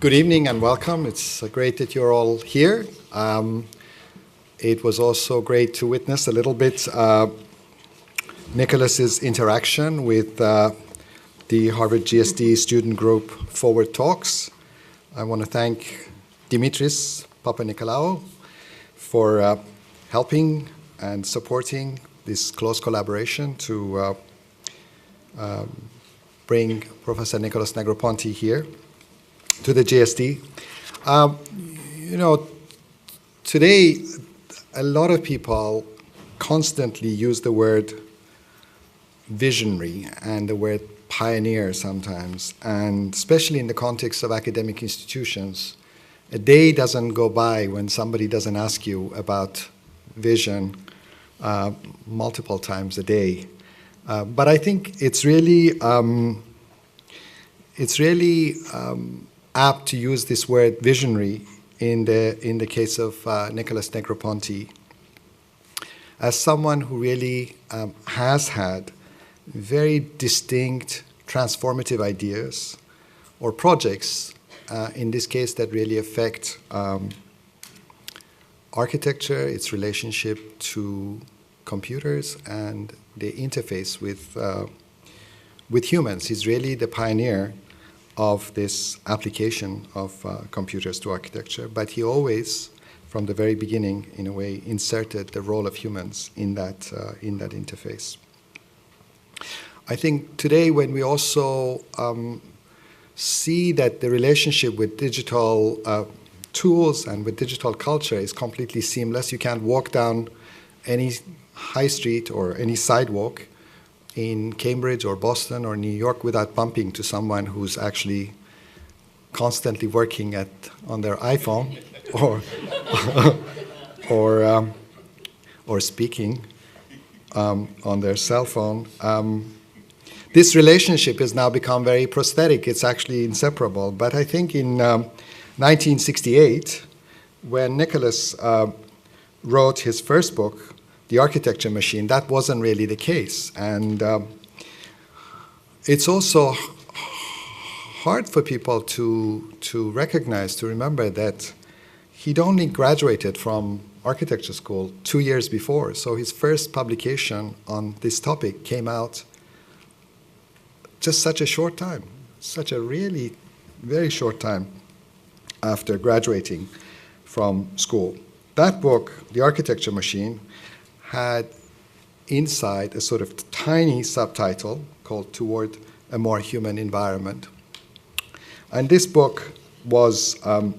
Good evening and welcome. It's great that you're all here. It was also great to witness a little bit Nicholas's interaction with the Harvard GSD student group Forward Talks. I want to thank Dimitris Papanikolaou for helping and supporting this close collaboration to bring Professor Nicholas Negroponte here to the GSD. Today a lot of people constantly use the word visionary and the word pioneer sometimes, and especially in the context of academic institutions. A day doesn't go by when somebody doesn't ask you about vision multiple times a day. But I think it's really apt to use this word visionary in the case of Nicholas Negroponte as someone who really has had very distinct transformative ideas or projects, in this case that really affect architecture, its relationship to computers, and the interface with humans. He's really the pioneer of this application of computers to architecture, but he always, from the very beginning, in a way, inserted the role of humans in that interface. I think today, when we also see that the relationship with digital tools and with digital culture is completely seamless, you can't walk down any high street or any sidewalk in Cambridge or Boston or New York without bumping to someone who's actually constantly working on their iPhone or speaking on their cell phone. This relationship has now become very prosthetic. It's actually inseparable. But I think in 1968, when Nicholas wrote his first book, The Architecture Machine, that wasn't really the case. And it's also hard for people to recognize, to remember that he'd only graduated from architecture school 2 years before. So his first publication on this topic came out just such a short time, such a really very short time after graduating from school. That book, The Architecture Machine, had inside a sort of tiny subtitle called Toward a More Human Environment. And this book was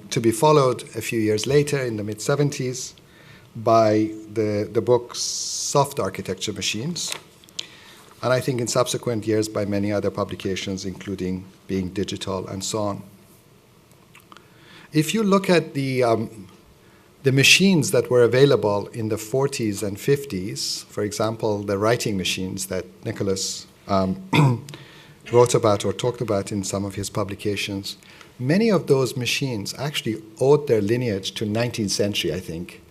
to be followed a few years later in the mid-70s by the book Soft Architecture Machines, and I think in subsequent years by many other publications, including Being Digital and so on. If you look at the machines that were available in the 40s and 50s, for example, the writing machines that Nicholas wrote about or talked about in some of his publications, many of those machines actually owed their lineage to 19th century, I think,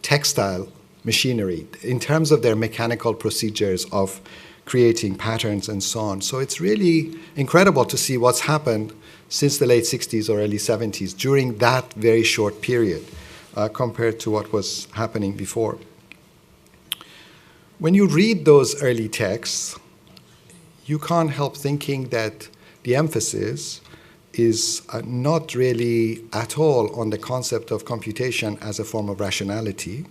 textile machinery in terms of their mechanical procedures of creating patterns and so on. So it's really incredible to see what's happened since the late 60s or early 70s during that very short period compared to what was happening before. When you read those early texts, you can't help thinking that the emphasis is not really at all on the concept of computation as a form of rationality.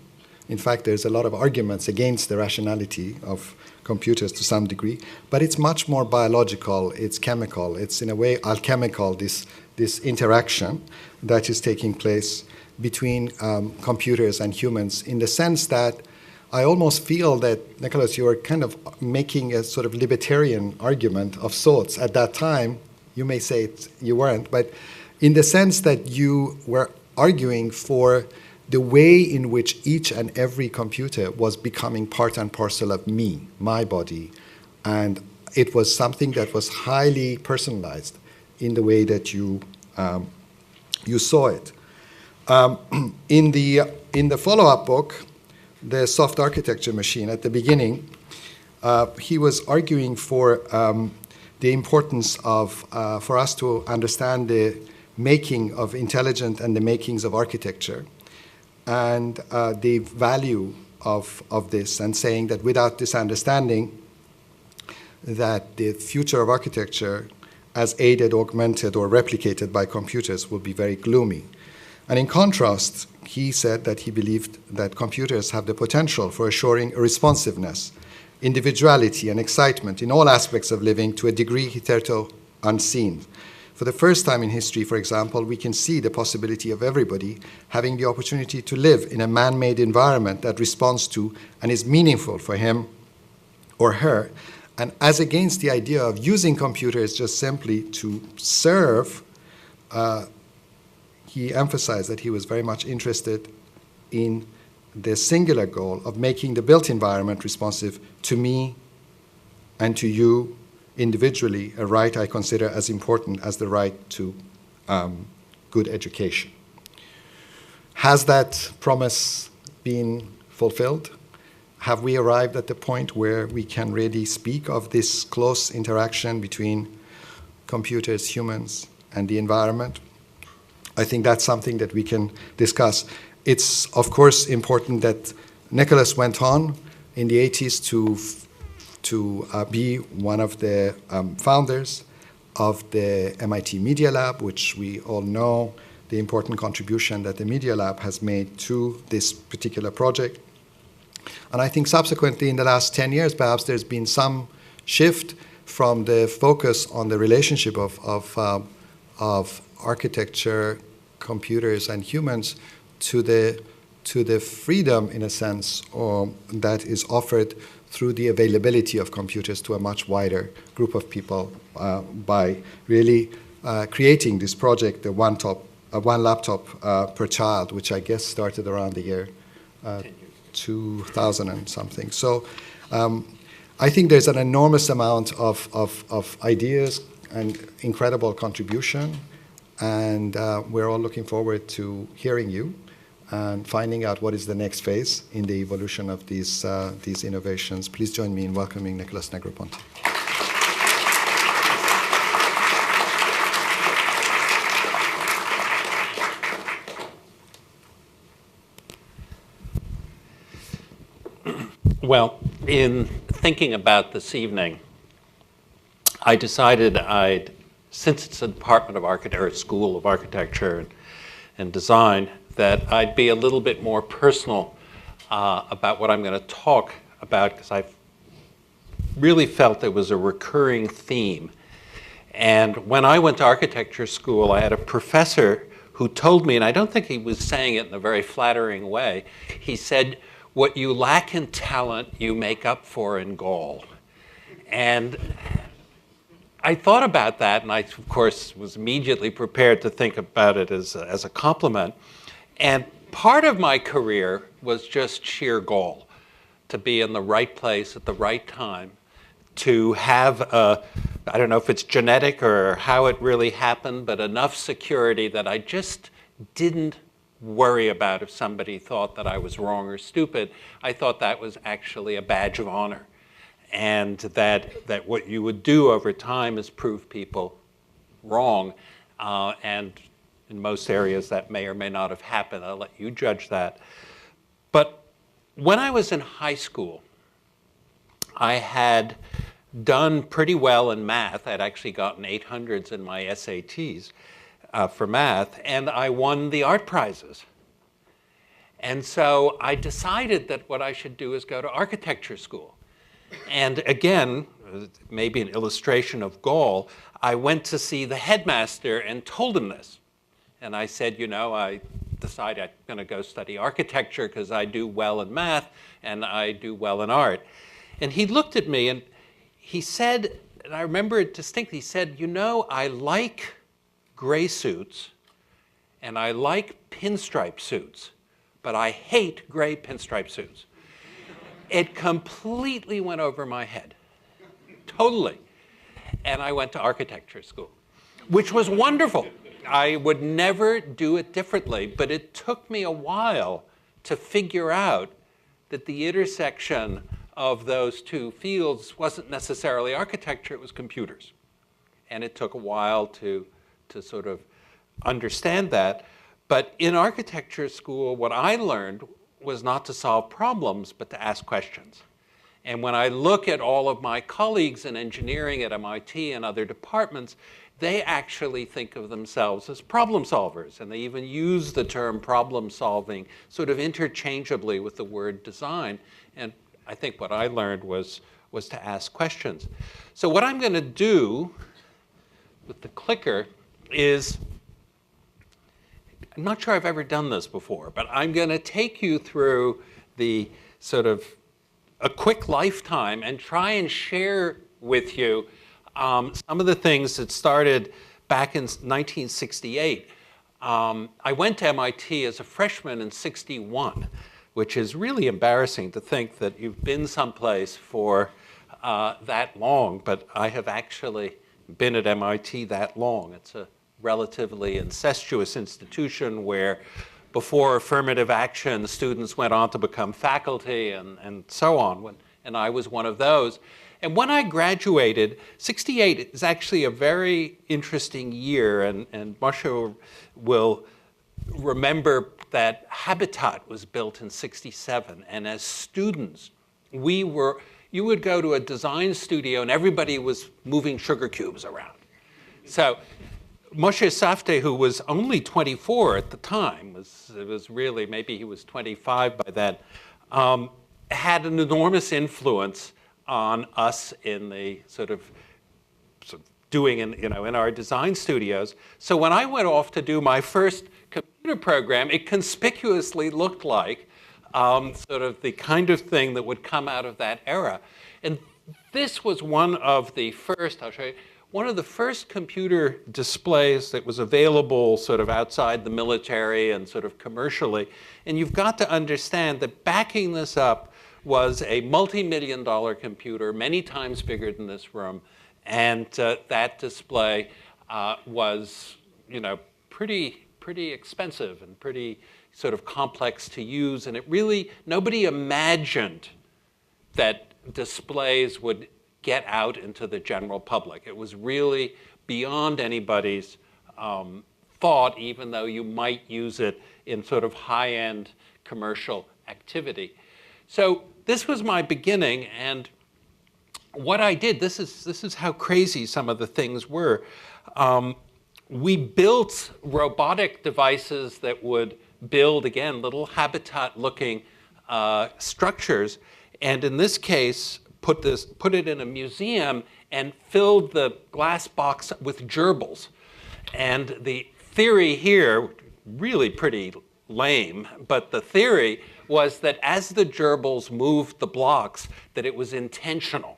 In fact, there's a lot of arguments against the rationality of computers to some degree, but it's much more biological, it's chemical, it's in a way alchemical, this interaction that is taking place between computers and humans, in the sense that I almost feel that, Nicholas, you were kind of making a sort of libertarian argument of sorts at that time. You may say you weren't, but in the sense that you were arguing for the way in which each and every computer was becoming part and parcel of me, my body, and it was something that was highly personalized in the way that you saw it. In the follow-up book, The Soft Architecture Machine, at the beginning, he was arguing for the importance of, for us to understand the making of intelligent and the makings of architecture, and the value of this, and saying that without this understanding, that the future of architecture as aided, augmented, or replicated by computers will be very gloomy. And in contrast, he said that he believed that computers have the potential for assuring responsiveness, individuality, and excitement in all aspects of living to a degree hitherto unseen. For the first time in history, for example, we can see the possibility of everybody having the opportunity to live in a man-made environment that responds to and is meaningful for him or her, and as against the idea of using computers just simply to serve. He emphasized that he was very much interested in the singular goal of making the built environment responsive to me and to you individually, a right I consider as important as the right to good education. Has that promise been fulfilled? Have we arrived at the point where we can really speak of this close interaction between computers, humans, and the environment? I think that's something that we can discuss. It's, of course, important that Nicholas went on in the 80s to be one of the founders of the MIT Media Lab, which we all know the important contribution that the Media Lab has made to this particular project. And I think subsequently in the last 10 years, perhaps there's been some shift from the focus on the relationship of architecture, computers, and humans to the freedom, in a sense, that is offered through the availability of computers to a much wider group of people by really creating this project, the one laptop per child, which I guess started around the year 2000 and something. So I think there's an enormous amount of ideas and incredible contribution, and we're all looking forward to hearing you and finding out what is the next phase in the evolution of these innovations. Please join me in welcoming Nicholas Negroponte. Well, in thinking about this evening, I decided since it's a Department of Architecture, or School of Architecture and Design, that I'd be a little bit more personal about what I'm going to talk about, because I really felt there was a recurring theme. And when I went to architecture school, I had a professor who told me, and I don't think he was saying it in a very flattering way, he said, "What you lack in talent, you make up for in gall." And I thought about that, and I, of course, was immediately prepared to think about it as a compliment. And part of my career was just sheer gall, to be in the right place at the right time, to have, I don't know if it's genetic or how it really happened, but enough security that I just didn't worry about if somebody thought that I was wrong or stupid. I thought that was actually a badge of honor, and that what you would do over time is prove people wrong, and in most areas that may or may not have happened. I'll let you judge that. But when I was in high school, I had done pretty well in math. I'd actually gotten 800s in my SATs. For math, and I won the art prizes. And so I decided that what I should do is go to architecture school. And again, maybe an illustration of gall, I went to see the headmaster and told him this. And I said, you know, I decided I'm going to go study architecture because I do well in math and I do well in art. And he looked at me and he said, and I remember it distinctly, he said, you know, I like gray suits, and I like pinstripe suits, but I hate gray pinstripe suits. It completely went over my head, totally. And I went to architecture school, which was wonderful. I would never do it differently, but it took me a while to figure out that the intersection of those two fields wasn't necessarily architecture, it was computers. and it took a while to sort of understand that. But in architecture school, what I learned was not to solve problems, but to ask questions. And when I look at all of my colleagues in engineering at MIT and other departments, they actually think of themselves as problem solvers. And they even use the term problem solving sort of interchangeably with the word design. And I think what I learned was to ask questions. So what I'm going to do with the clicker is, I'm not sure I've ever done this before, but I'm going to take you through the sort of a quick lifetime and try and share with you some of the things that started back in 1968. I went to MIT as a freshman in '61, which is really embarrassing to think that you've been someplace for that long, but I have actually been at MIT that long. It's a relatively incestuous institution where before affirmative action, the students went on to become faculty and so on, and I was one of those. And when I graduated, '68 is actually a very interesting year, and Moshe will remember that Habitat was built in '67, and as students, you would go to a design studio and everybody was moving sugar cubes around. So Moshe Safdie, who was only 24 at the time, was really, maybe he was 25 by then, had an enormous influence on us in the sort of doing in our design studios. So when I went off to do my first computer program, it conspicuously looked like sort of the kind of thing that would come out of that era. And this was one of the first, I'll show you, one of the first computer displays that was available sort of outside the military and sort of commercially. And you've got to understand that backing this up was a multi-million-dollar computer, many times bigger than this room. And that display was, pretty expensive and pretty sort of complex to use. And it really, nobody imagined that displays would get out into the general public. It was really beyond anybody's thought, even though you might use it in sort of high-end commercial activity. So this was my beginning, and what I did, this is how crazy some of the things were. We built robotic devices that would build, again, little habitat-looking structures, and in this case, put it in a museum and filled the glass box with gerbils. And the theory here, really pretty lame, but the theory was that as the gerbils moved the blocks, that it was intentional.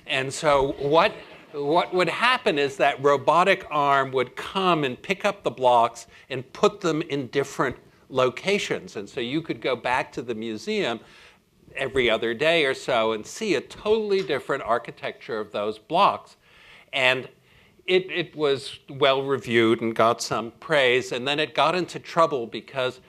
And so what would happen is that robotic arm would come and pick up the blocks and put them in different locations. And so you could go back to the museum every other day or so and see a totally different architecture of those blocks. And it was well reviewed and got some praise, and then it got into trouble because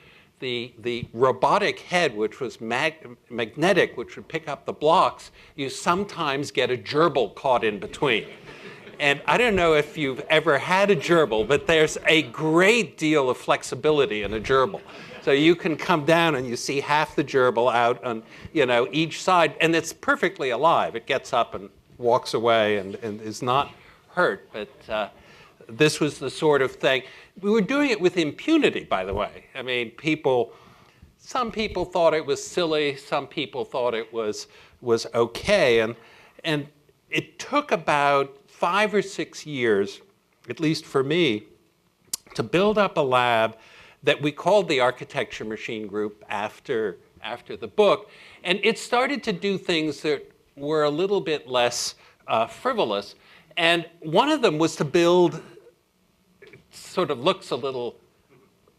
the robotic head, which was magnetic, which would pick up the blocks, you sometimes get a gerbil caught in between. And I don't know if you've ever had a gerbil, but there's a great deal of flexibility in a gerbil. So you can come down and you see half the gerbil out on each side, and it's perfectly alive. It gets up and walks away and is not hurt. But this was the sort of thing. We were doing it with impunity, by the way. I mean, some people thought it was silly. Some people thought it was okay. And it took about 5 or 6 years, at least for me, to build up a lab that we called the Architecture Machine Group after the book. And it started to do things that were a little bit less frivolous. And one of them was to build, sort of looks a little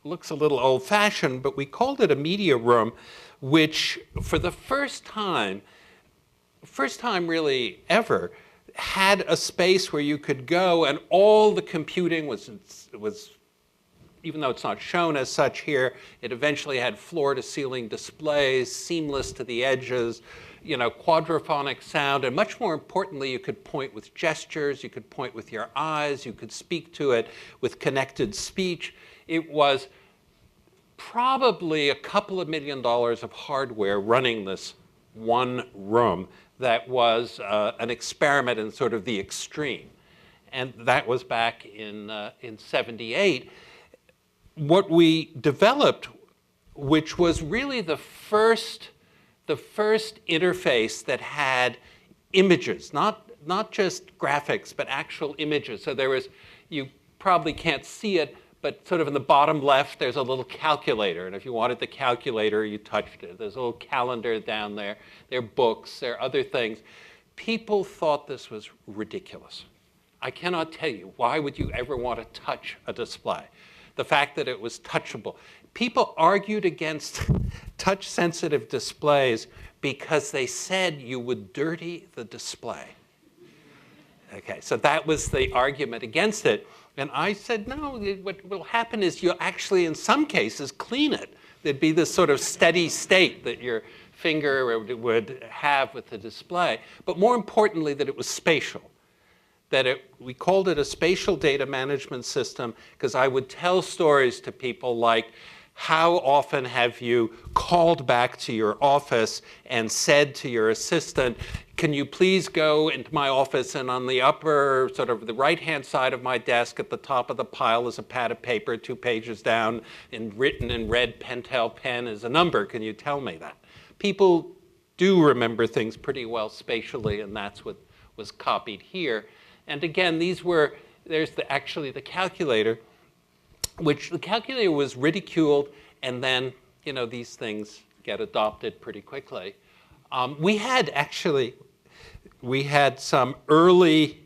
old-fashioned, but we called it a media room, which for the first time really ever, had a space where you could go and all the computing was even though it's not shown as such here, it eventually had floor-to-ceiling displays, seamless to the edges, quadraphonic sound, and much more importantly, you could point with gestures, you could point with your eyes, you could speak to it with connected speech. It was probably a couple of $1 million of hardware running this one room that was an experiment in sort of the extreme. And that was back in 78. What we developed, which was really the first interface that had images, not just graphics, but actual images. So there was, you probably can't see it, but sort of in the bottom left, there's a little calculator. And if you wanted the calculator, you touched it. There's a little calendar down there. There are books. There are other things. People thought this was ridiculous. I cannot tell you, why would you ever want to touch a display? The fact that it was touchable. People argued against touch-sensitive displays because they said you would dirty the display. Okay, so that was the argument against it. And I said, no, what will happen is you'll actually, in some cases, clean it. There'd be this sort of steady state that your finger would have with the display. But more importantly, that it was spatial. We called it a spatial data management system because I would tell stories to people like, how often have you called back to your office and said to your assistant, can you please go into my office, and on the upper, sort of the right-hand side of my desk at the top of the pile is a pad of paper, 2 pages down, and written in red Pentel pen is a number. Can you tell me that? People do remember things pretty well spatially, and that's what was copied here. And again, there's actually the calculator, which the calculator was ridiculed, and then, these things get adopted pretty quickly. We had some early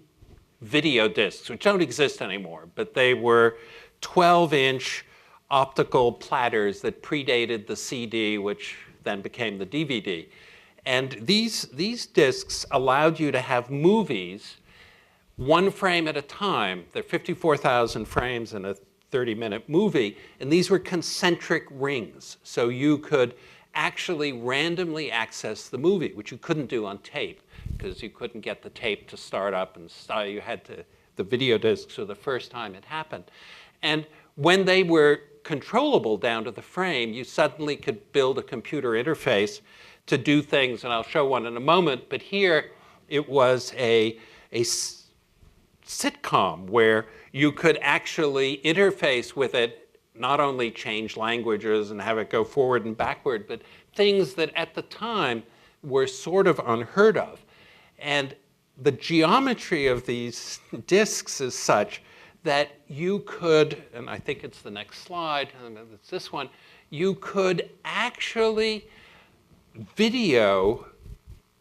video discs, which don't exist anymore, but they were 12-inch optical platters that predated the CD, which then became the DVD. And these discs allowed you to have movies one frame at a time. There are 54,000 frames in a 30-minute movie, and these were concentric rings. So you could actually randomly access the movie, which you couldn't do on tape because you couldn't get the tape to start up, and you had the video discs for the first time it happened. And when they were controllable down to the frame, you suddenly could build a computer interface to do things, and I'll show one in a moment, but here it was a sitcom where you could actually interface with it, not only change languages and have it go forward and backward, but things that at the time were sort of unheard of. And the geometry of these disks is such that you could, and I think it's the next slide, it's this one, you could actually video.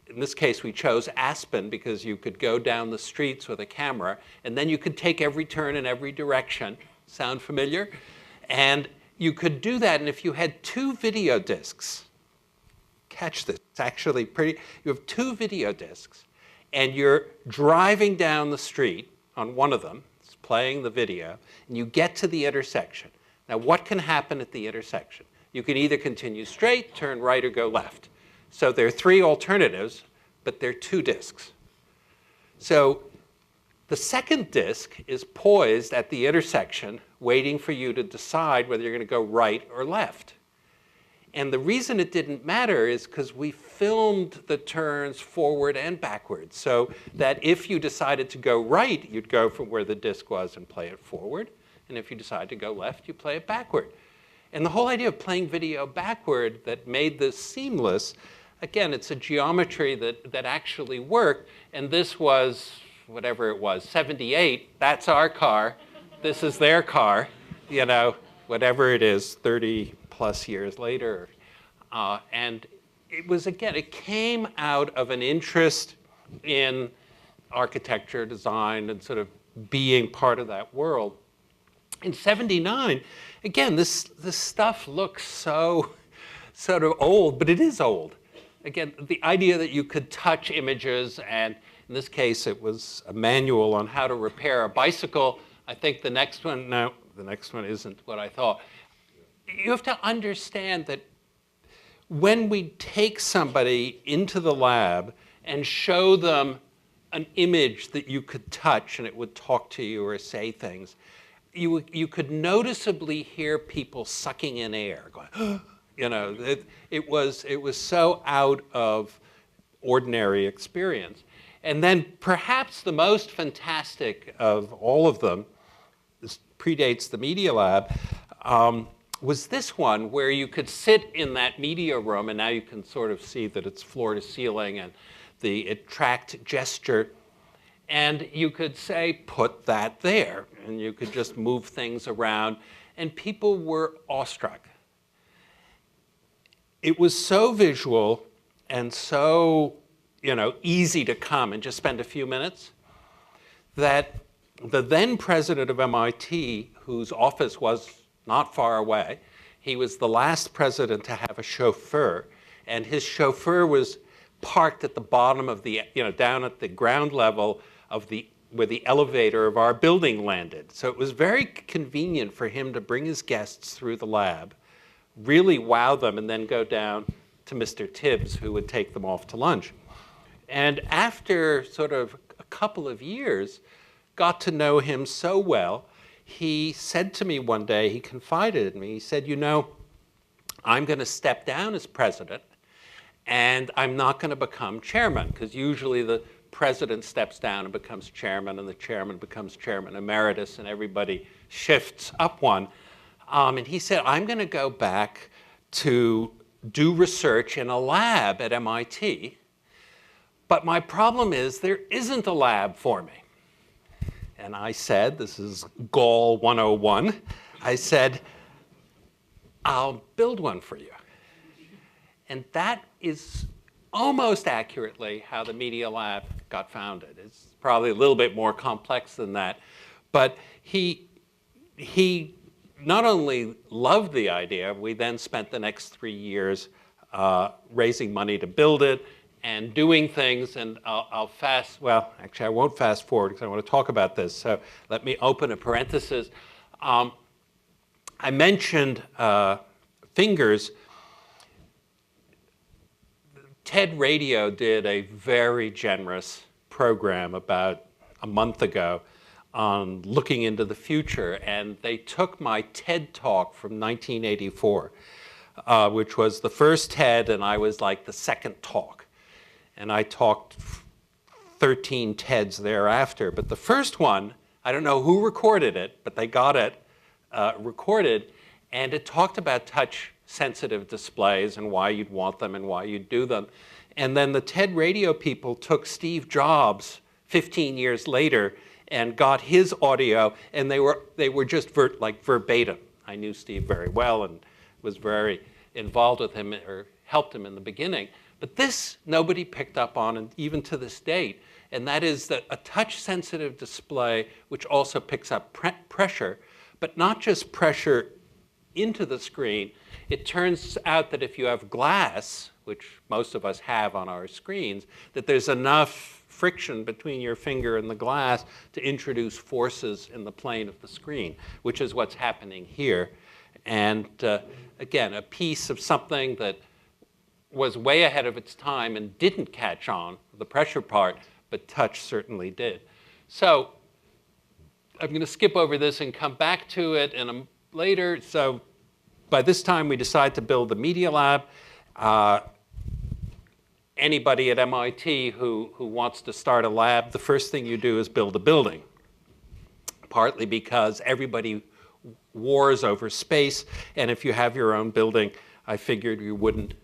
In this case, we chose Aspen because you could go down the streets with a camera, and then you could take every turn in every direction. Sound familiar? And you could do that, and if you had 2 video discs, catch this, it's actually pretty, you have 2 video discs, and you're driving down the street on one of them, it's playing the video, and you get to the intersection. Now, what can happen at the intersection? You can either continue straight, turn right, or go left. So there are 3 alternatives, but there are 2 discs. So the second disc is poised at the intersection, waiting for you to decide whether you're going to go right or left. And the reason it didn't matter is because we filmed the turns forward and backwards, so that if you decided to go right, you'd go from where the disc was and play it forward. And if you decide to go left, you play it backward. And the whole idea of playing video backward that made this seamless, again, it's a geometry that actually worked. And this was, whatever it was, 78. That's our car. This is their car, whatever it is, 30 plus years later. And it was, again, it came out of an interest in architecture, design, and sort of being part of that world. In 79, again, this stuff looks so sort of old, but it is old. Again, the idea that you could touch images, and in this case, it was a manual on how to repair a bicycle. I think the next one, no, the next one isn't what I thought. You have to understand that when we take somebody into the lab and show them an image that you could touch and it would talk to you or say things, you could noticeably hear people sucking in air, going, you know, it was so out of ordinary experience. And then perhaps the most fantastic of all of them, this predates the Media Lab, was this one where you could sit in that media room, and now you can sort of see that it's floor to ceiling and it tracked gesture. And you could say, put that there. And you could just move things around. And people were awestruck. It was so visual and so, you know, easy to come and just spend a few minutes that the then president of MIT, whose office was not far away, he was the last president to have a chauffeur. And his chauffeur was parked at the bottom of the, you know, down at the ground level of where the elevator of our building landed. So it was very convenient for him to bring his guests through the lab, really wow them, and then go down to Mr. Tibbs, who would take them off to lunch. And after sort of a couple of years, got to know him so well, he said to me one day, he confided in me, he said, you know, I'm going to step down as president, and I'm not going to become chairman, because usually the president steps down and becomes chairman, and the chairman becomes chairman emeritus, and everybody shifts up one. And he said, I'm going to go back to do research in a lab at MIT, but my problem is there isn't a lab for me. And I said, this is Gall 101, I said, I'll build one for you. And that is almost accurately how the Media Lab got founded. It's probably a little bit more complex than that. But he not only loved the idea, we then spent the next 3 years raising money to build it and doing things. And well, actually, I won't fast forward because I want to talk about this. So let me open a parenthesis. I mentioned fingers. TED Radio did a very generous program about a month ago on looking into the future, and they took my TED talk from 1984, which was the first TED, and I was like the second talk. And I talked 13 TEDs thereafter, but the first one, I don't know who recorded it, but they got it recorded, and it talked about touch-sensitive displays and why you'd want them and why you'd do them. And then the TED Radio people took Steve Jobs 15 years later and got his audio, and they were just like verbatim. I knew Steve very well and was very involved with him or helped him in the beginning. But this nobody picked up on, and even to this date, and that is that a touch-sensitive display which also picks up pressure, but not just pressure into the screen. It turns out that if you have glass, which most of us have on our screens, that there's enough friction between your finger and the glass to introduce forces in the plane of the screen, which is what's happening here. And again, a piece of something that was way ahead of its time and didn't catch on, the pressure part, but touch certainly did. So I'm going to skip over this and come back to it later. So by this time, we decided to build the Media Lab. Anybody at MIT who wants to start a lab, the first thing you do is build a building, partly because everybody wars over space, and if you have your own building, I figured you wouldn't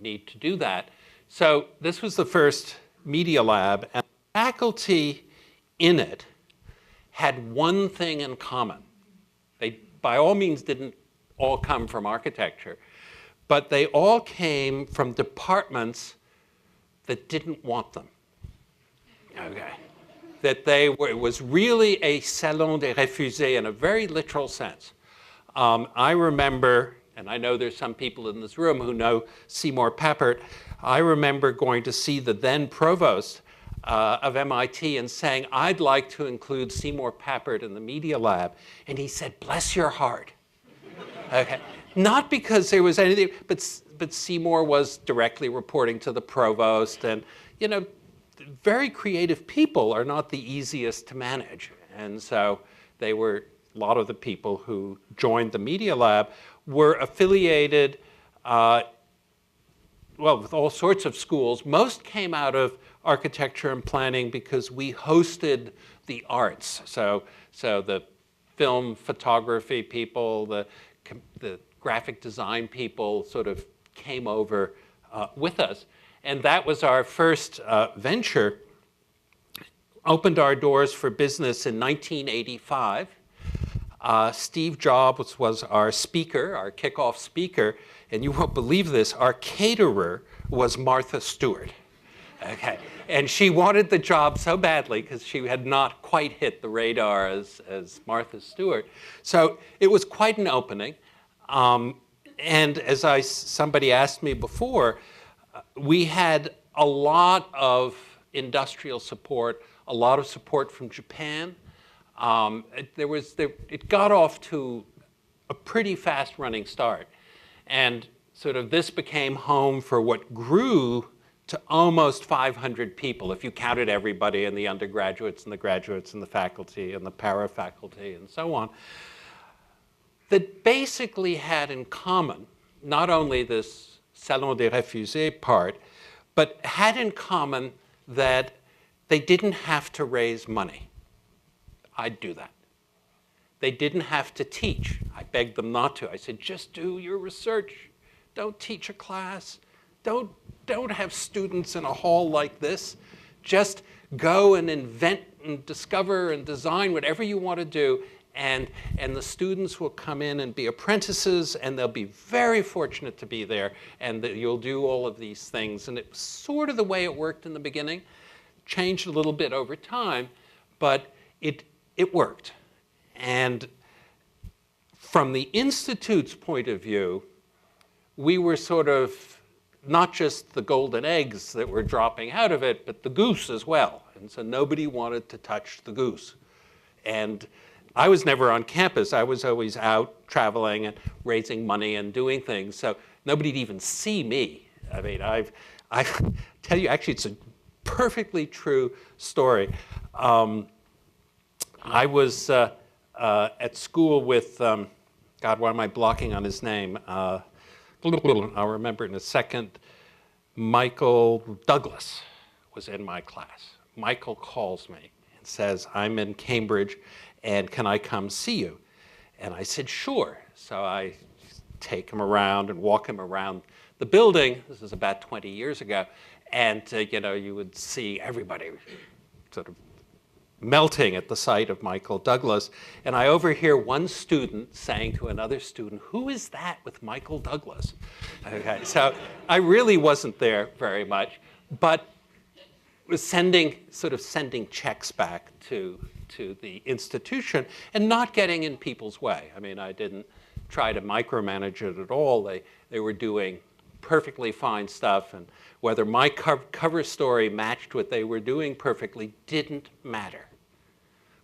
need to do that. So this was the first Media Lab, and the faculty in it had one thing in common. They, by all means, didn't all come from architecture, but they all came from departments that didn't want them. Okay. That it was really a salon des refusés in a very literal sense. I remember, and I know there's some people in this room who know Seymour Papert, I remember going to see the then provost of MIT and saying, I'd like to include Seymour Papert in the Media Lab. And he said, bless your heart. Okay. Not because there was anything, but Seymour was directly reporting to the provost. And, you know, very creative people are not the easiest to manage. And so they were, a lot of the people who joined the Media Lab were affiliated, with all sorts of schools. Most came out of architecture and planning because we hosted the arts. So the film photography people, the graphic design people sort of came over with us. And that was our first venture. Opened our doors for business in 1985. Steve Jobs was our speaker, our kickoff speaker, and you won't believe this, our caterer was Martha Stewart. Okay, and she wanted the job so badly because she had not quite hit the radar as Martha Stewart. So it was quite an opening. And as somebody asked me before, we had a lot of industrial support, a lot of support from Japan. It got off to a pretty fast running start. And sort of this became home for what grew to almost 500 people, if you counted everybody and the undergraduates and the graduates and the faculty and the para-faculty and so on, that basically had in common not only this Salon des Refusés part, but had in common that they didn't have to raise money. I'd do that. They didn't have to teach. I begged them not to. I said, just do your research. Don't teach a class. Don't have students in a hall like this. Just go and invent and discover and design whatever you want to do, and the students will come in and be apprentices, and they'll be very fortunate to be there, and that you'll do all of these things. And it was sort of the way it worked in the beginning. Changed a little bit over time, but it worked. And from the Institute's point of view, we were sort of not just the golden eggs that were dropping out of it, but the goose as well. And so nobody wanted to touch the goose. And I was never on campus. I was always out traveling and raising money and doing things. So nobody'd even see me. I mean, I tell you, actually, it's a perfectly true story. I was at school with, God, why am I blocking on his name? I'll remember in a second. Michael Douglas was in my class. Michael calls me and says, I'm in Cambridge, and can I come see you? And I said, sure. So I take him around and walk him around the building. This is about 20 years ago. And, you would see everybody sort of melting at the sight of Michael Douglas. And I overhear one student saying to another student, who is that with Michael Douglas? Okay, so I really wasn't there very much, but was sending checks back to the institution and not getting in people's way. I mean, I didn't try to micromanage it at all. They were doing perfectly fine stuff, and whether my cover story matched what they were doing perfectly didn't matter.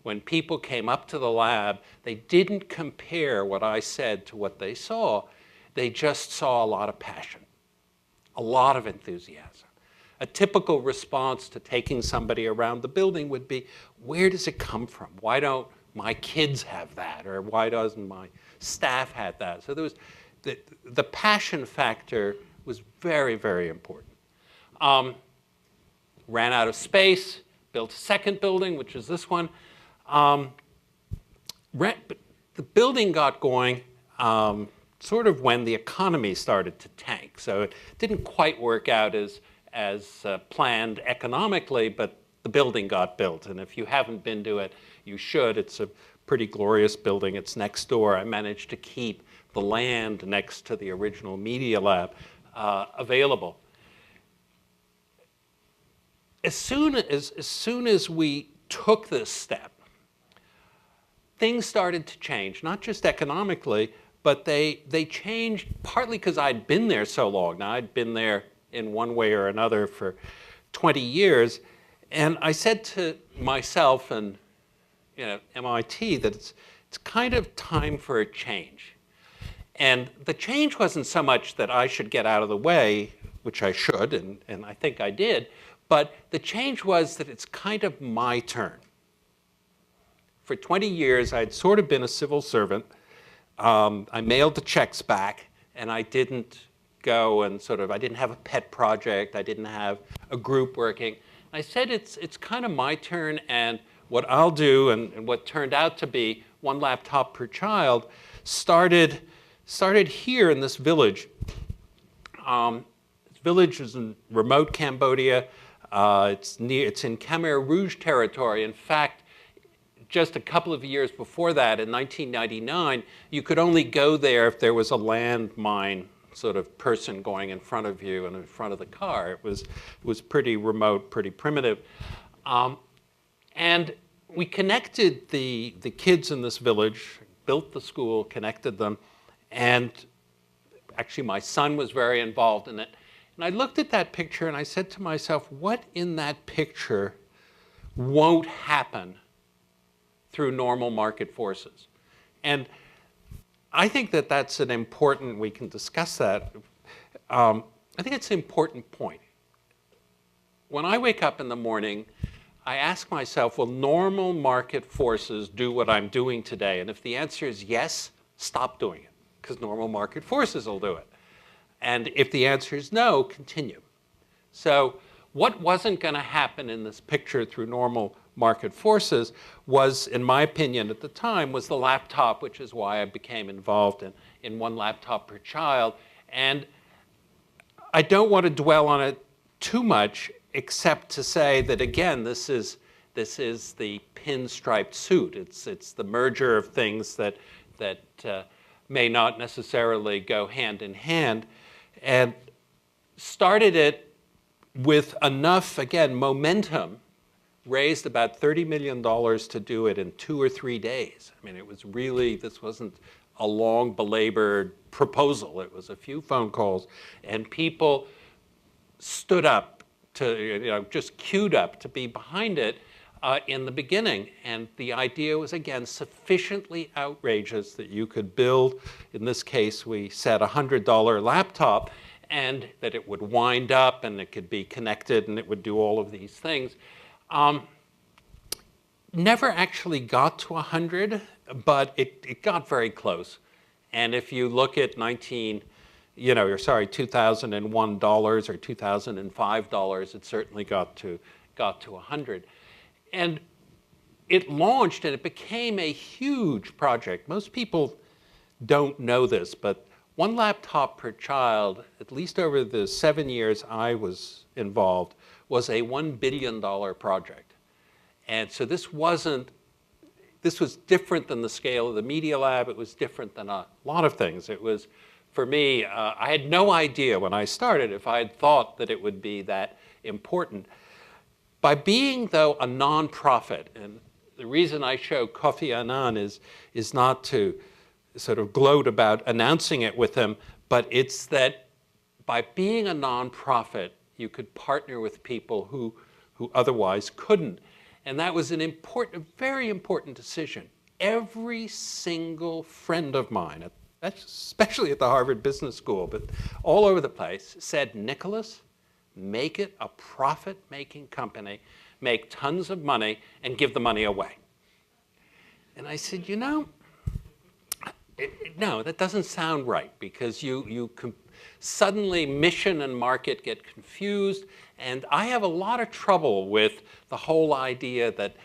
When people came up to the lab, they didn't compare what I said to what they saw. They just saw a lot of passion, a lot of enthusiasm. A typical response to taking somebody around the building would be, where does it come from? Why don't my kids have that? Or why doesn't my staff have that? So there was the passion factor was very, very important. Ran out of space, built a second building, which is this one. The building got going sort of when the economy started to tank. So it didn't quite work out as planned economically, but the building got built. And if you haven't been to it, you should. It's a pretty glorious building. It's next door. I managed to keep the land next to the original Media Lab available. As soon as we took this step, things started to change, not just economically, but they changed partly because I'd been there so long. Now, I'd been there in one way or another for 20 years, And I said to myself and MIT that it's kind of time for a change. And the change wasn't so much that I should get out of the way, which I should, and I think I did, but the change was that it's kind of my turn. For 20 years, I'd sort of been a civil servant. I mailed the checks back, and I didn't go and I didn't have a pet project. I didn't have a group working. I said it's kind of my turn, and what I'll do, and what turned out to be one laptop per child, started here in this village. This village is in remote Cambodia. It's in Khmer Rouge territory. In fact, just a couple of years before that, in 1999, you could only go there if there was a landmine sort of person going in front of you and in front of the car. It was pretty remote, pretty primitive. And we connected the kids in this village, built the school, connected them, and actually my son was very involved in it. And I looked at that picture and I said to myself, what in that picture won't happen through normal market forces? And I think that that's an important, we can discuss that. I think it's an important point. When I wake up in the morning, I ask myself, will normal market forces do what I'm doing today? And if the answer is yes, stop doing it, because normal market forces will do it. And if the answer is no, continue. So what wasn't going to happen in this picture through normal market forces was, in my opinion at the time, was the laptop, which is why I became involved in one laptop per child. And I don't want to dwell on it too much, except to say that, again, this is the pinstriped suit. It's the merger of things that may not necessarily go hand in hand, and started it with enough, again, momentum, raised about $30 million to do it in 2 or 3 days. I mean, it was really, this wasn't a long belabored proposal. It was a few phone calls, and people stood up to, just queued up to be behind it in the beginning. And the idea was, again, sufficiently outrageous that you could build, in this case, we said a $100 laptop, and that it would wind up and it could be connected and it would do all of these things. Never actually got to 100, but it got very close. And if you look at $2001 or $2005, it certainly got to 100. And it launched and it became a huge project. Most people don't know this, but one laptop per child, at least over the 7 years I was involved, was a $1 billion project. And so this was different than the scale of the Media Lab. It was different than a lot of things. It was, for me, I had no idea when I started if I had thought that it would be that important. By being, though, a nonprofit, and the reason I show Kofi Annan is not to sort of gloat about announcing it with him, but it's that by being a nonprofit, you could partner with people who otherwise couldn't. And that was a very important decision. Every single friend of mine, especially at the Harvard Business School, but all over the place, said, Nicholas, make it a profit-making company, make tons of money, and give the money away. And I said, no, that doesn't sound right, because suddenly mission and market get confused, and I have a lot of trouble with the whole idea that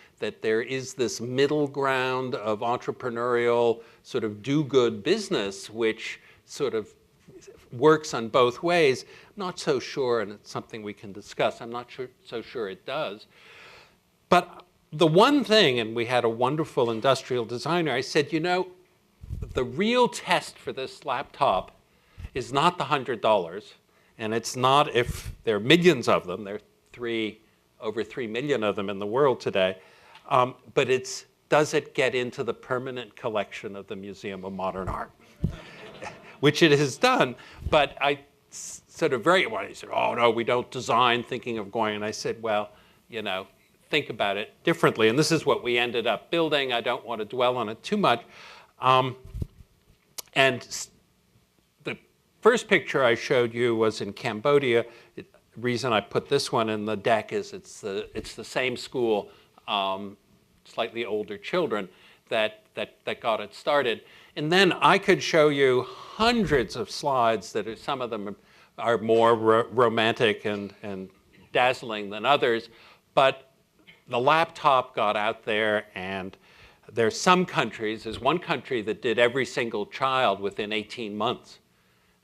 there is this middle ground of entrepreneurial sort of do-good business, which sort of works on both ways. I'm not so sure, and it's something we can discuss, I'm not so sure it does. But the one thing, and we had a wonderful industrial designer, I said, the real test for this laptop is not the $100, and it's not if there are millions of them. There are over 3 million of them in the world today. But it's, does it get into the permanent collection of the Museum of Modern Art? Which it has done. But I sort of he said, oh no, we don't design thinking of going. And I said, well, think about it differently. And this is what we ended up building. I don't want to dwell on it too much. And the first picture I showed you was in Cambodia. The reason I put this one in the deck is it's the same school, slightly older children, that got it started. And then I could show you hundreds of slides that some of them are more romantic and dazzling than others. But the laptop got out there, and there's some countries. There's one country that did every single child within 18 months.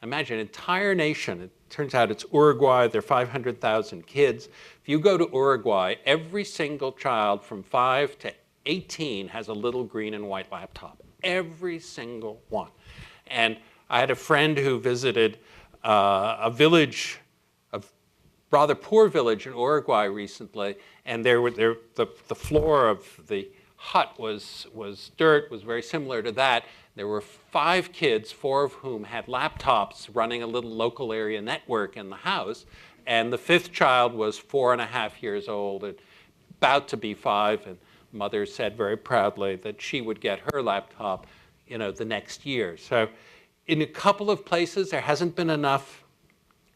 Imagine an entire nation. It turns out it's Uruguay. There are 500,000 kids. If you go to Uruguay, every single child from 5 to 18 has a little green and white laptop. Every single one. And I had a friend who visited a village, a rather poor village in Uruguay recently, and the floor of the hut was dirt, was very similar to that. There were 5 kids, 4 of whom had laptops running a little local area network in the house, and the 5th child was 4.5 years old and about to be 5, and mother said very proudly that she would get her laptop, the next year. So in a couple of places, there hasn't been enough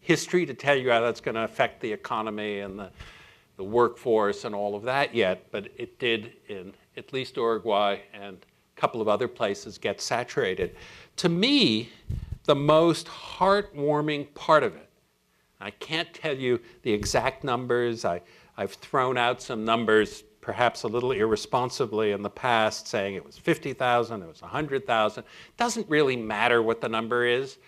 history to tell you how that's going to affect the economy and the workforce and all of that yet, but it did in at least Uruguay and a couple of other places get saturated. To me, the most heartwarming part of it, I can't tell you the exact numbers. I've thrown out some numbers perhaps a little irresponsibly in the past, saying it was 50,000, it was 100,000. Doesn't really matter what the number is,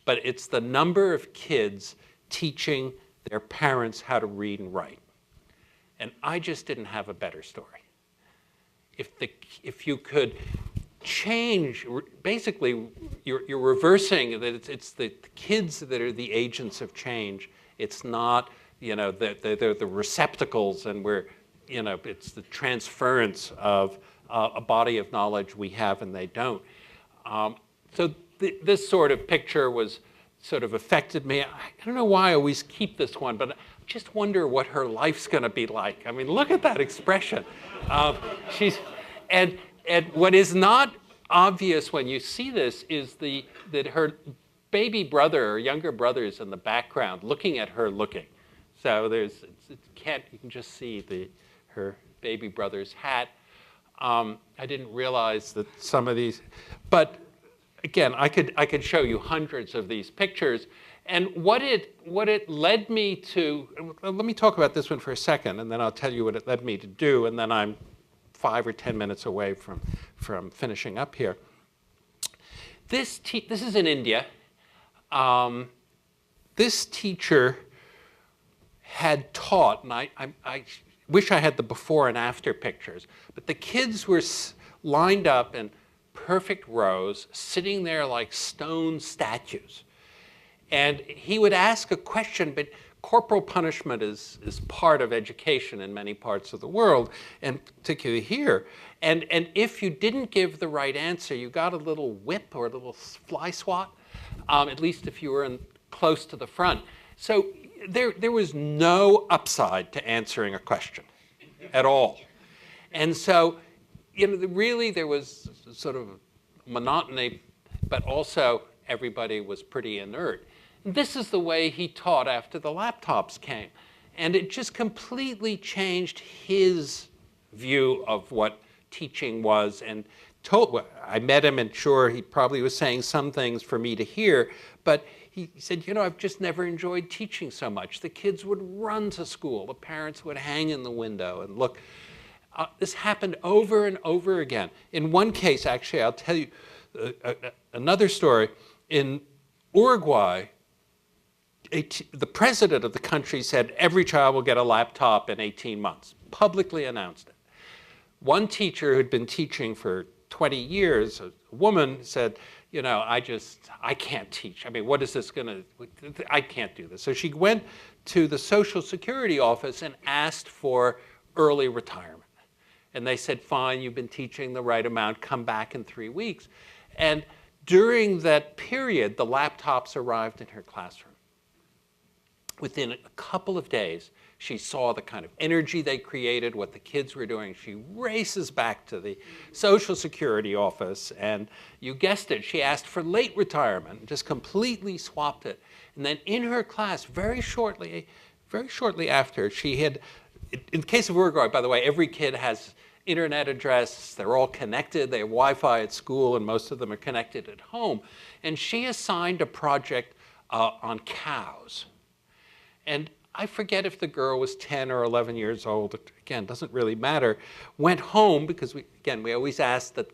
but it's the number of kids teaching their parents how to read and write. And I just didn't have a better story. If you could change, basically you're reversing that it's the kids that are the agents of change. It's not, they're the receptacles, and it's the transference of a body of knowledge we have and they don't. So this sort of picture was sort of affected me. I don't know why I always keep this one, but I just wonder what her life's going to be like. I mean, look at that expression. And what is not obvious when you see this is that her baby brother or younger brother is in the background looking at her looking. So you can just see her baby brother's hat. I didn't realize that some of these, but again, I could show you hundreds of these pictures. And what it led me to, let me talk about this one for a second, and then I'll tell you what it led me to do, and then I'm 5 or 10 minutes away from finishing up here. This is in India. This teacher had taught, and I wish I had the before and after pictures, but the kids were lined up in perfect rows, sitting there like stone statues. And he would ask a question, but corporal punishment is part of education in many parts of the world, and particularly here. And if you didn't give the right answer, you got a little whip or a little fly swat, at least if you were close to the front. So there was no upside to answering a question at all. And so, really there was sort of monotony, but also everybody was pretty inert. This is the way he taught after the laptops came. And it just completely changed his view of what teaching was. And I met him, and sure, he probably was saying some things for me to hear, but he said, I've just never enjoyed teaching so much. The kids would run to school. The parents would hang in the window and look. This happened over and over again. In one case, actually, I'll tell you another story. In Uruguay, the president of the country said every child will get a laptop in 18 months, publicly announced it. One teacher who'd been teaching for 20 years, a woman, said, I can't teach. I mean, what is this going to, I can't do this. So she went to the Social Security office and asked for early retirement. And they said, fine, you've been teaching the right amount, come back in 3 weeks. And during that period, the laptops arrived in her classroom. within a couple of days, she saw the kind of energy they created, what the kids were doing. She races back to the Social Security office, and you guessed it, she asked for late retirement, just completely swapped it. And then in her class, very shortly after, she had, in the case of Uruguay, by the way, every kid has internet address, they're all connected, they have Wi-Fi at school, and most of them are connected at home. And she assigned a project on cows. And I forget if the girl was 10 or 11 years old, again, doesn't really matter, went home, because we always ask that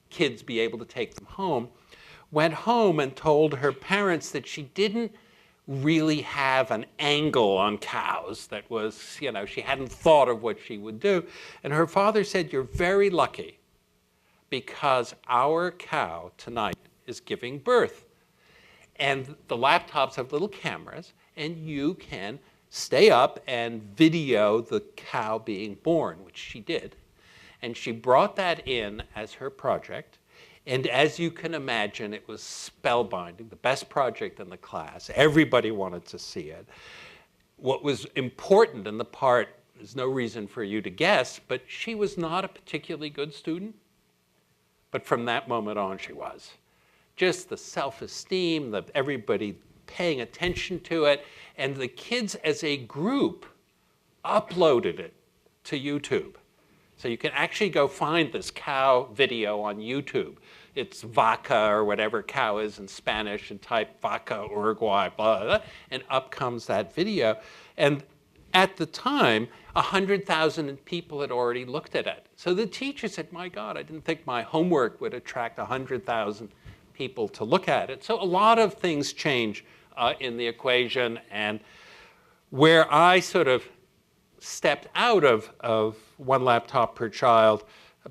kids be able to take them home, went home and told her parents that she didn't really have an angle on cows, that was, she hadn't thought of what she would do. And her father said, "You're very lucky, because our cow tonight is giving birth. And the laptops have little cameras, and you can stay up and video the cow being born," which she did. And she brought that in as her project. And as you can imagine, it was spellbinding, the best project in the class. Everybody wanted to see it. What was important in the part, there's no reason for you to guess, but she was not a particularly good student. But from that moment on, she was. Just the self-esteem, everybody paying attention to it, and the kids as a group uploaded it to YouTube. So you can actually go find this cow video on YouTube. It's vaca, or whatever cow is in Spanish, and type vaca, Uruguay, blah, blah, blah, and up comes that video. And at the time, 100,000 people had already looked at it. So the teacher said, "My God, I didn't think my homework would attract 100,000 people to look at it." So a lot of things change in the equation, and where I sort of stepped out of one laptop per child a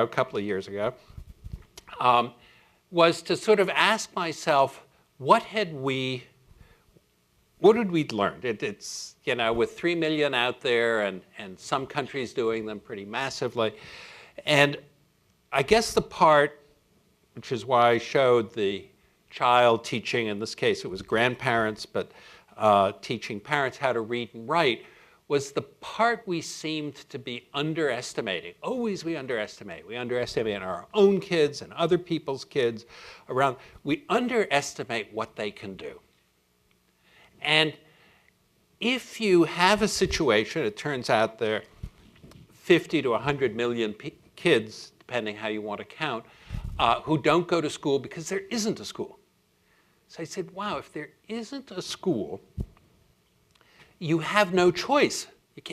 couple of years ago, was to sort of ask myself, what had we learned? It's, with 3 million out there, and some countries doing them pretty massively. And I guess the part, which is why I showed the child teaching, in this case it was grandparents, but teaching parents how to read and write, was the part we seemed to be underestimating. Always we underestimate. We underestimate our own kids and other people's kids around. We underestimate what they can do. And if you have a situation, it turns out there are 50 to 100 million kids, depending how you want to count, who don't go to school because there isn't a school. So I said, wow, if there isn't a school, you have no choice.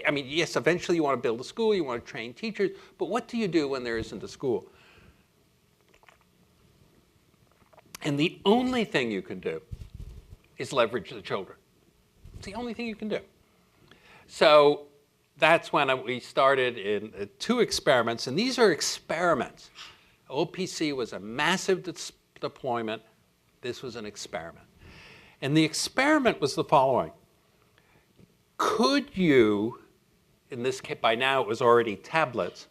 Yes, eventually you want to build a school, you want to train teachers, but what do you do when there isn't a school? And the only thing you can do is leverage the children. It's the only thing you can do. So that's when we started in 2 experiments, and these are experiments. OPC was a massive deployment. This was an experiment. And the experiment was the following. Could you, in this case, by now it was already tablets,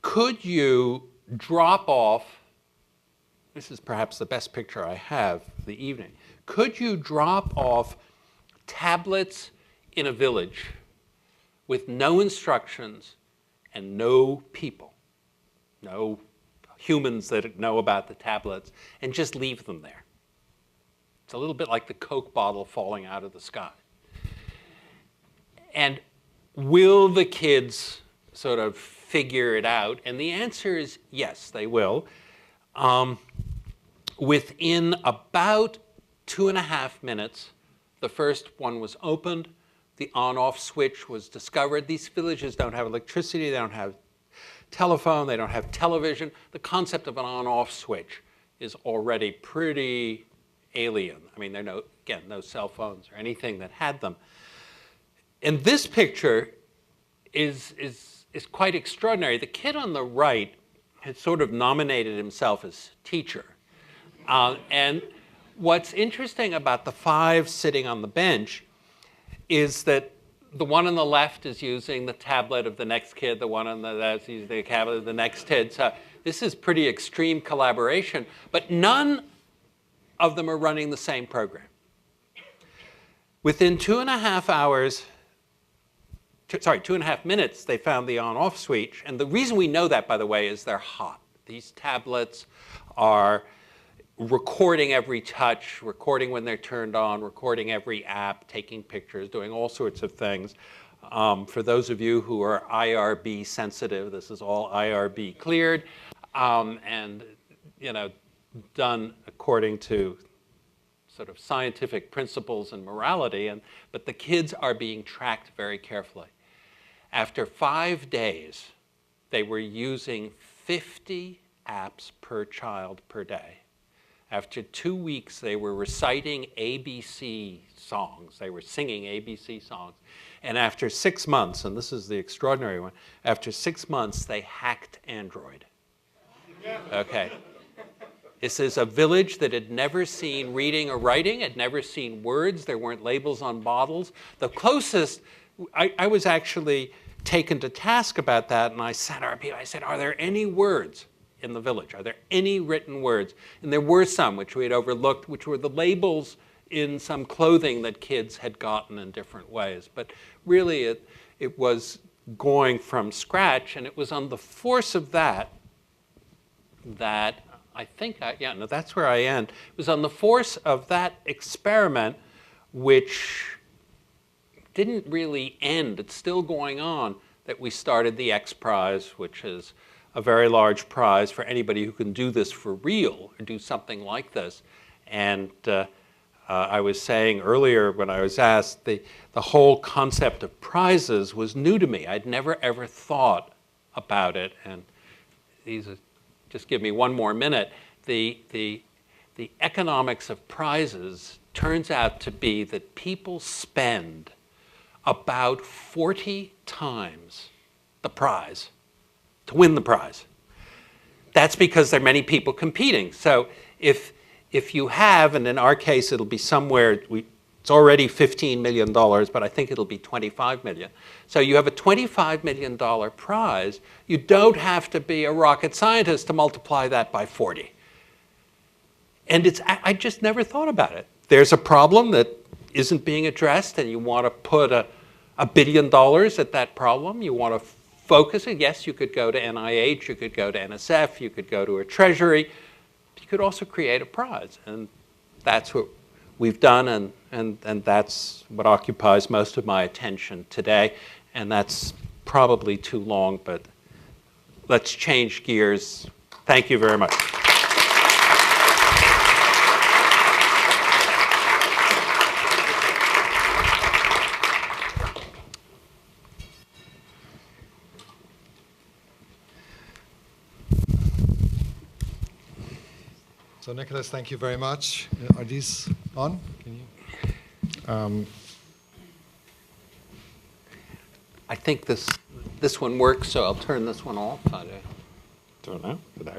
could you drop off, this is perhaps the best picture I have of the evening, could you drop off tablets in a village with no instructions and no people, no humans that know about the tablets, and just leave them there? It's a little bit like the Coke bottle falling out of the sky. And will the kids sort of figure it out? And the answer is yes, they will. Within about 2.5 minutes, the first one was opened. The on-off switch was discovered. These villages don't have electricity. They don't have telephone. They don't have television. The concept of an on-off switch is already pretty alien. There are no cell phones or anything that had them. And this picture is quite extraordinary. The kid on the right had sort of nominated himself as teacher. And what's interesting about the 5 sitting on the bench is that the one on the left is using the tablet of the next kid, the one on the left is using the tablet of the next kid. So this is pretty extreme collaboration, but none of them are running the same program. Within 2.5 hours, 2.5 minutes, they found the on-off switch. And the reason we know that, by the way, is they're hot. These tablets are recording every touch, recording when they're turned on, recording every app, taking pictures, doing all sorts of things. For those of you who are IRB sensitive, this is all IRB cleared, and done according to sort of scientific principles and morality. But the kids are being tracked very carefully. After 5 days, they were using 50 apps per child per day. After 2 weeks, they were reciting ABC songs. They were singing ABC songs. And after 6 months, and this is the extraordinary one, after 6 months, they hacked Android. Okay. This is a village that had never seen reading or writing, had never seen words. There weren't labels on bottles. The closest, I was actually taken to task about that, and I said, are there any words in the village? Are there any written words? And there were some, which we had overlooked, which were the labels in some clothing that kids had gotten in different ways. But really, it was going from scratch, and it was on the force of that I think, that's where I end. It was on the force of that experiment, which didn't really end, it's still going on, that we started the X Prize, which is a very large prize for anybody who can do this for real, or do something like this. And I was saying earlier when I was asked, the whole concept of prizes was new to me. I'd never ever thought about it. And just give me one more minute. The economics of prizes turns out to be that people spend about 40 times the prize to win the prize. That's because there are many people competing. So if you have, and in our case it'll be somewhere, it's already $15 million, but I think it'll be $25 million. So you have a $25 million prize. You don't have to be a rocket scientist to multiply that by 40. And I just never thought about it. There's a problem that isn't being addressed, and you want to put $1 billion at that problem. You want to focus it. Yes, you could go to NIH, you could go to NSF, you could go to a treasury. You could also create a prize. And that's what we've done, and that's what occupies most of my attention today. And that's probably too long, but let's change gears. Thank you very much. So Nicholas, thank you very much. Are these on? Can you? I think this one works, so I'll turn this one off. I don't know. We'll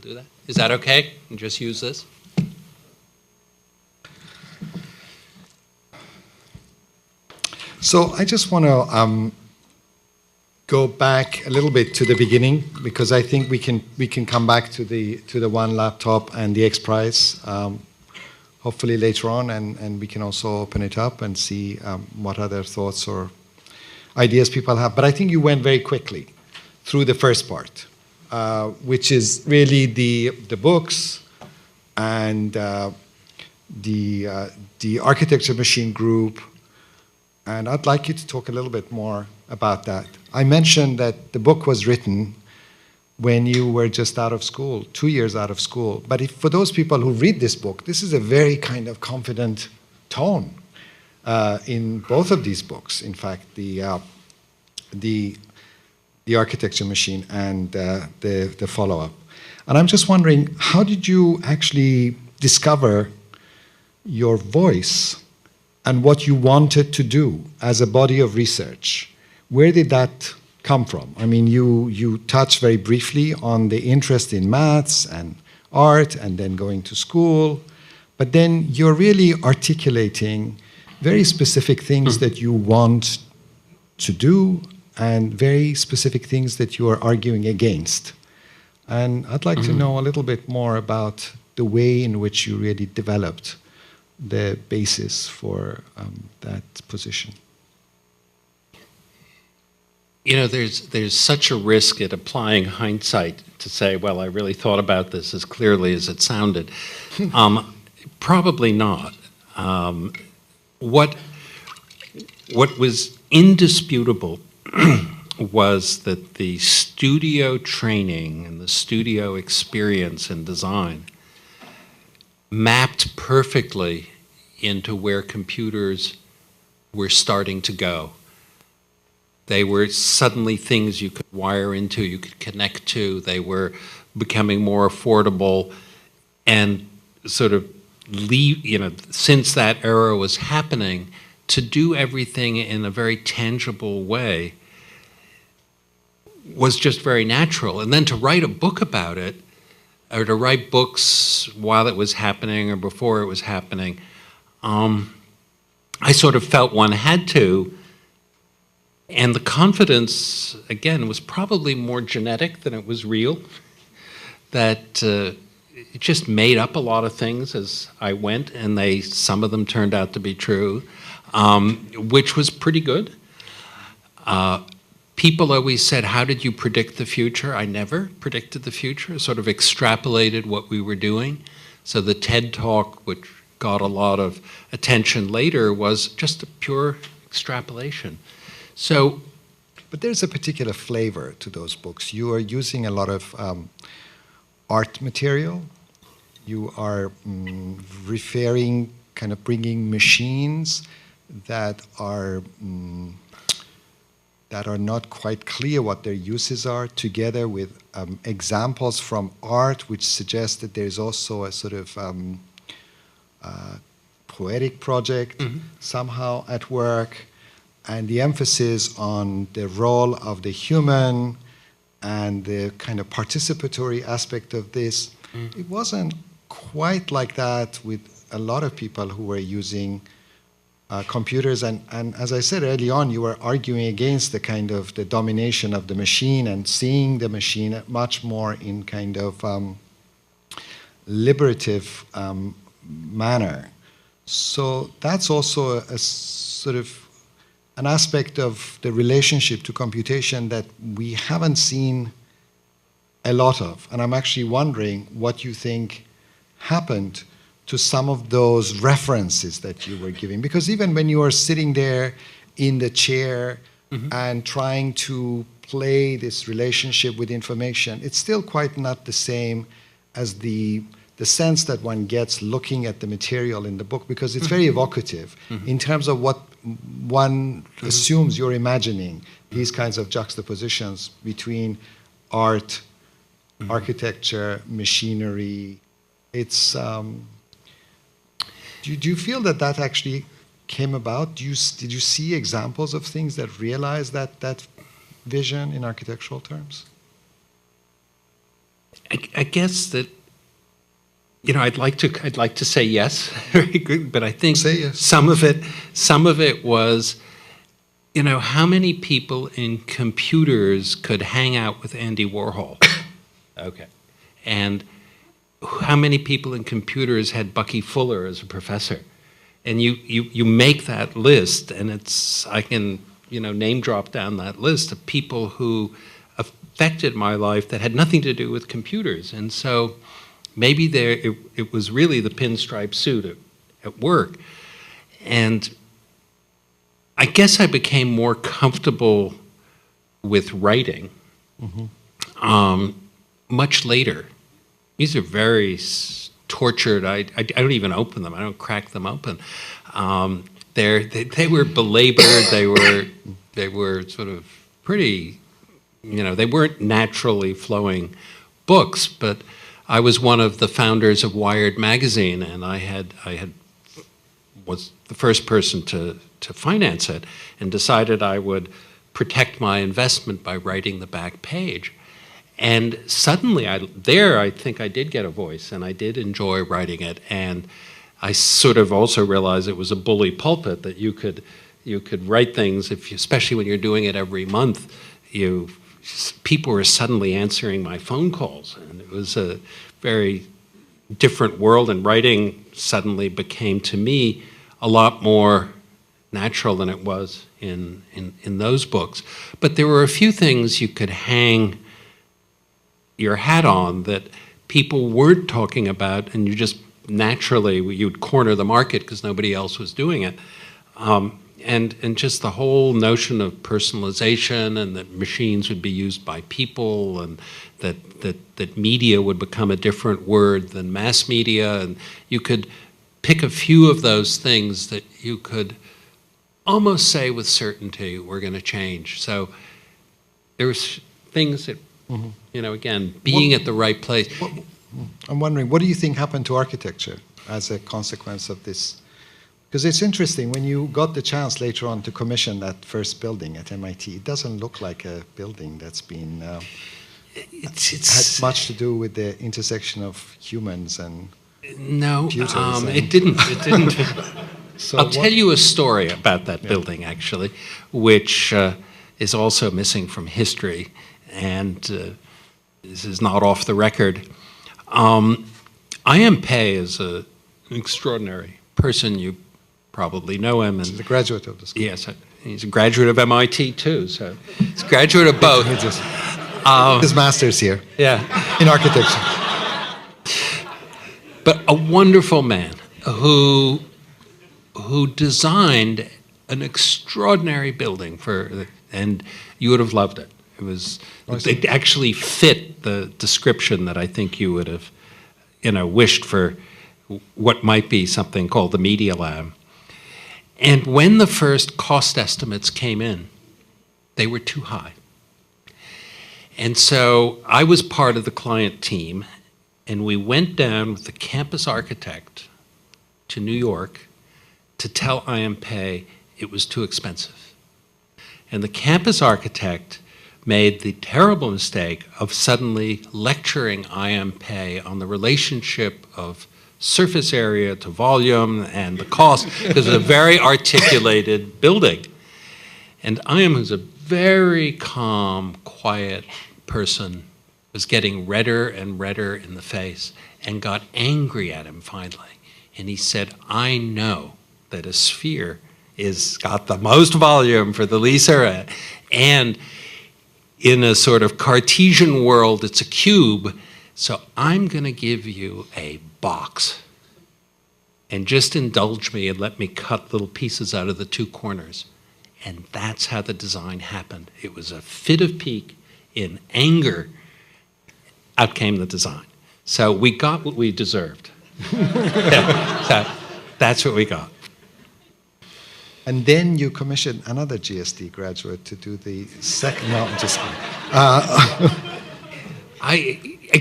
do that. Is that okay? And just use this? So I just want to go back a little bit to the beginning, because I think we can come back to the one laptop and the X Prize hopefully later on, and we can also open it up and see what other thoughts or ideas people have. But I think you went very quickly through the first part, which is really the books and the architecture machine group. And I'd like you to talk a little bit more about that. I mentioned that the book was written when you were just out of school, 2 years out of school. But for those people who read this book, this is a very kind of confident tone in both of these books. In fact, the architecture machine and the follow-up. And I'm just wondering, how did you actually discover your voice and what you wanted to do as a body of research? Where did that come from? I mean, you touched very briefly on the interest in maths and art and then going to school, but then you're really articulating very specific things that you want to do and very specific things that you are arguing against. And I'd like to know a little bit more about the way in which you really developed the basis for that position? You know, there's such a risk at applying hindsight to say, well, I really thought about this as clearly as it sounded. Probably not. What was indisputable was that the studio training and the studio experience in design mapped perfectly into where computers were starting to go. They were suddenly things you could wire into, you could connect to. They were becoming more affordable, and sort of since that era was happening, to do everything in a very tangible way was just very natural. And then to write a book about it, or to write books while it was happening or before it was happening, I sort of felt one had to. And the confidence, again, was probably more genetic than it was real, that it just made up a lot of things as I went, and some of them turned out to be true, which was pretty good. People always said, how did you predict the future? I never predicted the future, sort of extrapolated what we were doing. So the TED Talk, which got a lot of attention later, was just a pure extrapolation. So, but there's a particular flavor to those books. You are using a lot of art material. You are referring, kind of bringing machines that are not quite clear what their uses are, together with examples from art, which suggest that there's also a sort of poetic project somehow at work, and the emphasis on the role of the human and the kind of participatory aspect of this. It wasn't quite like that with a lot of people who were using computers, and as I said early on, you were arguing against the kind of the domination of the machine and seeing the machine much more in kind of liberative manner. So that's also a sort of an aspect of the relationship to computation that we haven't seen a lot of. And I'm actually wondering what you think happened to some of those references that you were giving. Because even when you are sitting there in the chair and trying to play this relationship with information, it's still quite not the same as the sense that one gets looking at the material in the book, because it's very evocative in terms of what one assumes you're imagining, these kinds of juxtapositions between art, architecture, machinery. It's do you feel that actually came about? Did you see examples of things that realized that vision in architectural terms? I guess that, I'd like to say yes, very good, but I think say yes. some of it was, how many people in computers could hang out with Andy Warhol? Okay. And how many people in computers had Bucky Fuller as a professor? And you make that list, and I can, name drop down that list of people who affected my life that had nothing to do with computers. And so maybe it was really the pinstripe suit at work. And I guess I became more comfortable with writing much later. These are very tortured. I don't even open them. I don't crack them open. They were belabored. They were sort of pretty, they weren't naturally flowing books. But I was one of the founders of Wired magazine, and I was the first person to finance it, and decided I would protect my investment by writing the back page. And suddenly, I think I did get a voice, and I did enjoy writing it. And I sort of also realized it was a bully pulpit, that you could write things, especially when you're doing it every month. People were suddenly answering my phone calls, and it was a very different world, and writing suddenly became, to me, a lot more natural than it was in those books. But there were a few things you could hang your hat on that people weren't talking about, and you just naturally, you'd corner the market because nobody else was doing it. And just the whole notion of personalization, and that machines would be used by people, and that media would become a different word than mass media, and you could pick a few of those things that you could almost say with certainty we're going to change. So there was things that, you know, again, being at the right place. I'm wondering, what do you think happened to architecture as a consequence of this? Because it's interesting, when you got the chance later on to commission that first building at MIT, it doesn't look like a building that's been had much to do with the intersection of humans and computers. It didn't. So I'll tell you a story about that building, actually, which is also missing from history, and this is not off the record. I.M. Pei is an extraordinary person. You probably know him. And he's a graduate of the school. Yes, he's a graduate of MIT too, so he's a graduate of both. His master's here. Yeah. In architecture. But a wonderful man who designed an extraordinary building and you would have loved it. It actually fit the description that I think you would have, wished for, what might be something called the Media Lab. And when the first cost estimates came in, they were too high. And so I was part of the client team, and we went down with the campus architect to New York to tell I.M. Pei it was too expensive. And the campus architect made the terrible mistake of suddenly lecturing I.M. Pei on the relationship of surface area to volume and the cost, because it's a very articulated building. And I.M., who's a very calm, quiet person, was getting redder and redder in the face and got angry at him finally. And he said, I know that a sphere is got the most volume for the least area, and in a sort of Cartesian world, it's a cube, so I'm going to give you a box. And just indulge me and let me cut little pieces out of the two corners. And that's how the design happened. It was a fit of pique. In anger, out came the design. So we got what we deserved. So that's what we got. And then you commissioned another GSD graduate to do the second. No, I'm just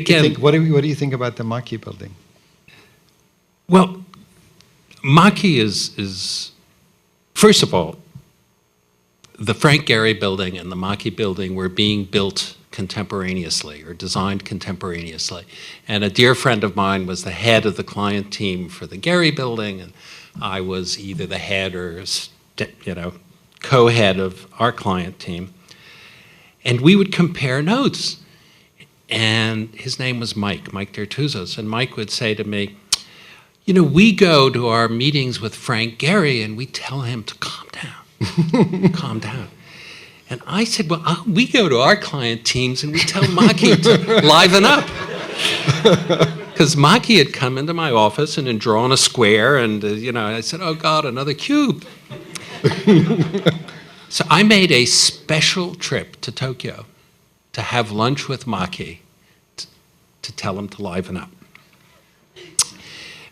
kidding. What do you think about the Maki building? Well, Maki is first of all, the Frank Gehry building and the Maki building were being built contemporaneously or designed contemporaneously. And a dear friend of mine was the head of the client team for the Gehry building, and I was either the head or co-head of our client team. And we would compare notes. And his name was Mike Dertuzos, and Mike would say to me, we go to our meetings with Frank Gehry and we tell him to calm down. Calm down. And I said, well, we go to our client teams and we tell Maki to liven up. Because Maki had come into my office and had drawn a square, and I said, oh God, another cube. So I made a special trip to Tokyo to have lunch with Maki to tell him to liven up.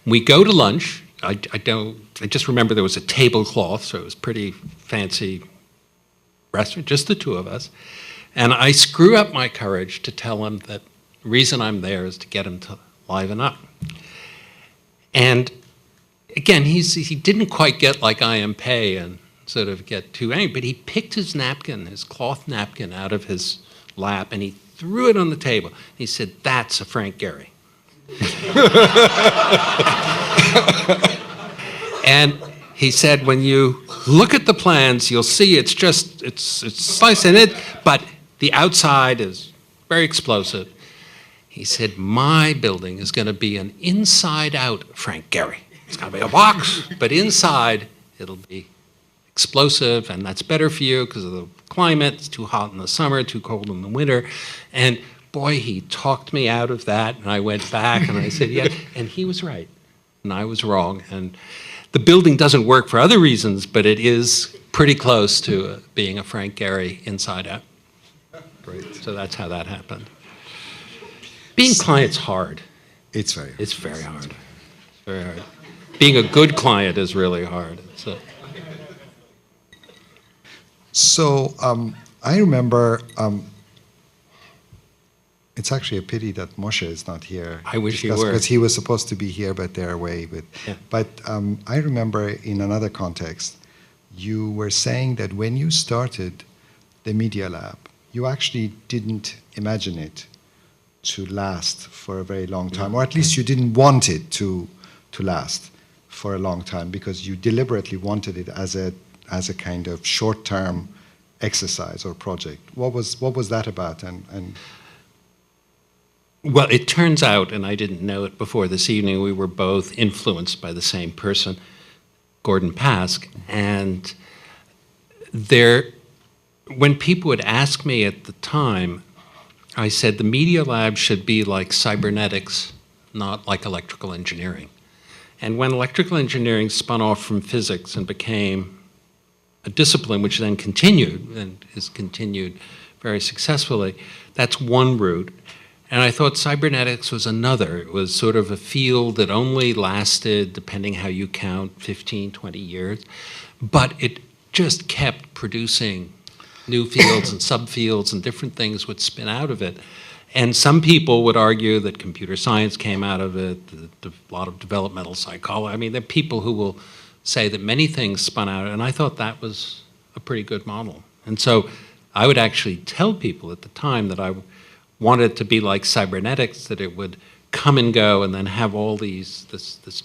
We go to lunch. I just remember there was a tablecloth, so it was pretty fancy restaurant, just the two of us. And I screw up my courage to tell him that the reason I'm there is to get him to liven up. And again, he didn't quite get like I.M. Pei and sort of get too angry, but he picked his napkin, his cloth napkin, out of his lap, and he threw it on the table. He said, that's a Frank Gehry. And he said, when you look at the plans, you'll see it's sliced in it, but the outside is very explosive. He said, my building is going to be an inside-out Frank Gehry. It's going to be a box, but inside it'll be explosive, and that's better for you because of the climate. It's too hot in the summer, too cold in the winter. And boy, he talked me out of that, and I went back and I said, yeah, and he was right, and I was wrong. And the building doesn't work for other reasons, but it is pretty close to being a Frank Gehry inside out. Great. So that's how that happened. Being client's hard. It's very hard. It's very hard. It's very hard. Being a good client is really hard. So I remember, it's actually a pity that Moshe is not here. I wish he were. Because he was supposed to be here, but they're away. Yeah. But I remember in another context, you were saying that when you started the Media Lab, you actually didn't imagine it to last for a very long time, or at least you didn't want it to last for a long time, because you deliberately wanted it as a kind of short-term exercise or project. What was that about? And well, it turns out, and I didn't know it before this evening, we were both influenced by the same person, Gordon Pask, and when people would ask me at the time, I said the Media Lab should be like cybernetics, not like electrical engineering. And when electrical engineering spun off from physics and became a discipline which then continued and has continued very successfully, that's one route. And I thought cybernetics was another. It was sort of a field that only lasted, depending how you count, 15, 20 years. But it just kept producing new fields and subfields, and different things would spin out of it. And some people would argue that computer science came out of it, a lot of developmental psychology. I mean, there are people who will say that many things spun out, and I thought that was a pretty good model. And so I would actually tell people at the time that I wanted it to be like cybernetics, that it would come and go and then have all this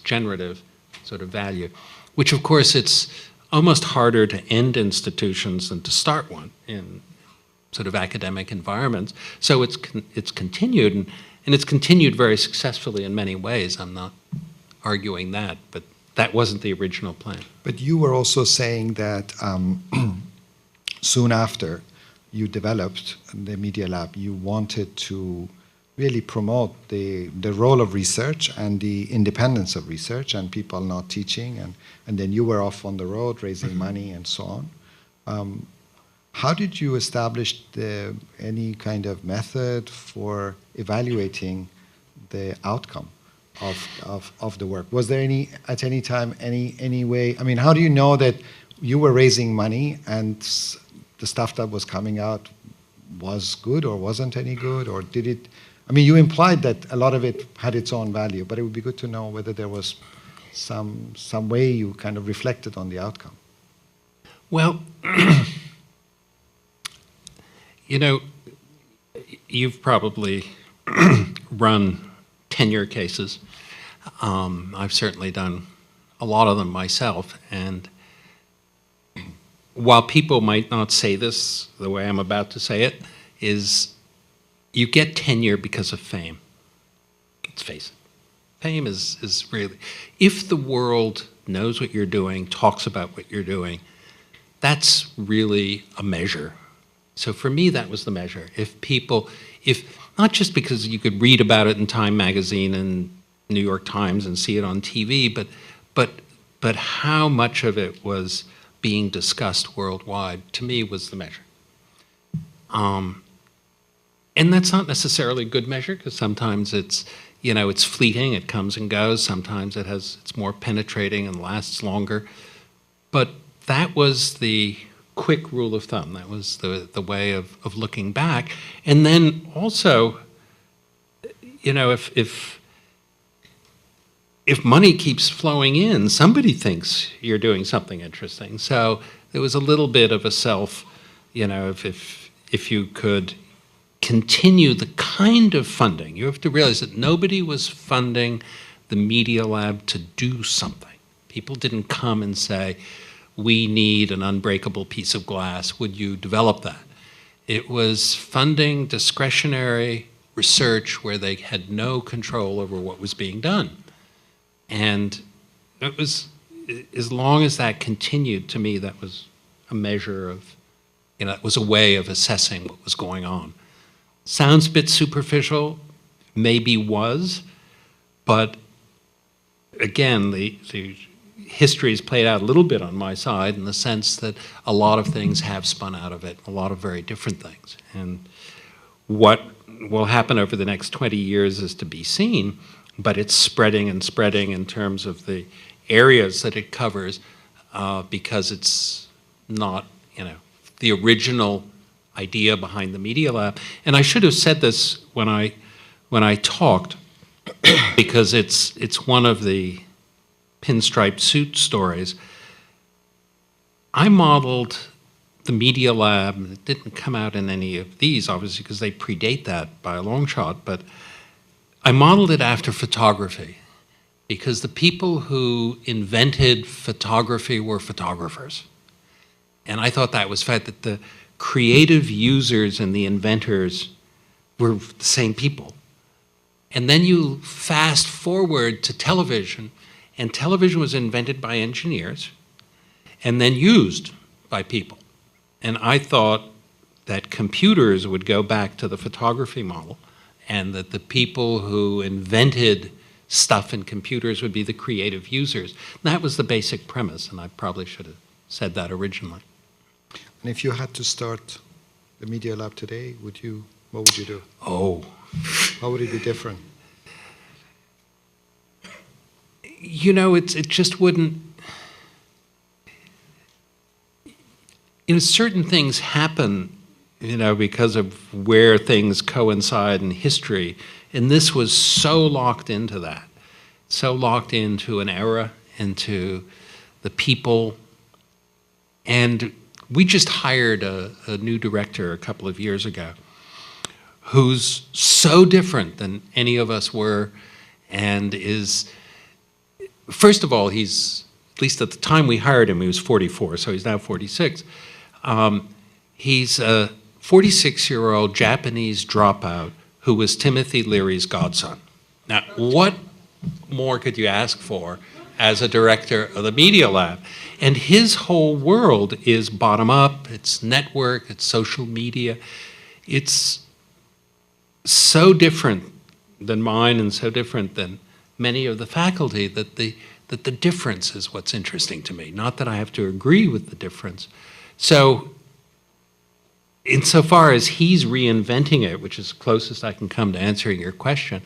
generative sort of value, which of course it's almost harder to end institutions than to start one in sort of academic environments. So it's continued, and it's continued very successfully in many ways. I'm not arguing that, but that wasn't the original plan. But you were also saying that soon after you developed the Media Lab, you wanted to really promote the role of research and the independence of research and people not teaching, and then you were off on the road raising money and so on. How did you establish any kind of method for evaluating the outcome of the work? Was there at any time any way? I mean, how do you know that you were raising money and the stuff that was coming out was good or wasn't any good, or did it? I mean, you implied that a lot of it had its own value, but it would be good to know whether there was some way you kind of reflected on the outcome. Well, you know, you've probably run tenure cases. I've certainly done a lot of them myself, and while people might not say this the way I'm about to say it, is you get tenure because of fame. Let's face it. Fame is really, if the world knows what you're doing, talks about what you're doing, that's really a measure. So for me, that was the measure. If not just because you could read about it in Time magazine and New York Times and see it on TV, but how much of it was being discussed worldwide, to me, was the measure. And that's not necessarily a good measure, because sometimes it's fleeting, it comes and goes. Sometimes it's more penetrating and lasts longer. But that was the quick rule of thumb. That was the way of looking back. And then also, if money keeps flowing in, somebody thinks you're doing something interesting. So there was a little bit of a self, if you could continue the kind of funding. You have to realize that nobody was funding the Media Lab to do something. People didn't come and say, we need an unbreakable piece of glass, would you develop that? It was funding discretionary research where they had no control over what was being done. And it was, as long as that continued, to me, that was a measure of, it was a way of assessing what was going on. Sounds a bit superficial, maybe was, but again, the history has played out a little bit on my side in the sense that a lot of things have spun out of it, a lot of very different things. And what will happen over the next 20 years is to be seen, but it's spreading and spreading in terms of the areas that it covers, because it's not, the original idea behind the Media Lab. And I should have said this when I talked, because it's one of the pinstripe suit stories. I modeled the Media Lab, and it didn't come out in any of these, obviously, because they predate that by a long shot, but I modeled it after photography, because the people who invented photography were photographers. And I thought that was the fact that the creative users and the inventors were the same people. And then you fast forward to television, and television was invented by engineers and then used by people. And I thought that computers would go back to the photography model, and that the people who invented stuff in computers would be the creative users. And that was the basic premise, and I probably should have said that originally. And if you had to start the Media Lab today, what would you do? Oh. How would it be different? It just wouldn't. Certain things happen, because of where things coincide in history. And this was so locked into that, so locked into an era, into the people. And we just hired a new director a couple of years ago who's so different than any of us were, and is, first of all, he's, at least at the time we hired him, he was 44, so he's now 46. He's a 46-year-old Japanese dropout who was Timothy Leary's godson. Now, what more could you ask for as a director of the Media Lab? And his whole world is bottom-up, it's network, it's social media. It's so different than mine and so different than many of the faculty that the difference is what's interesting to me, not that I have to agree with the difference. So insofar as he's reinventing it, which is the closest I can come to answering your question,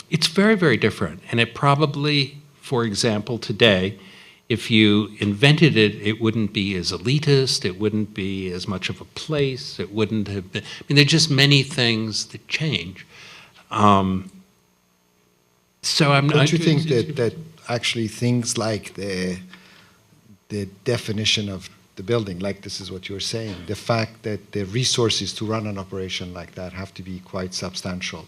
it's very, very different. And it probably, for example, today, if you invented it, it wouldn't be as elitist, it wouldn't be as much of a place, it wouldn't have been, there are just many things that change. So I'm not. Don't you think that actually things like the definition of the building, like this is what you're saying, the fact that the resources to run an operation like that have to be quite substantial,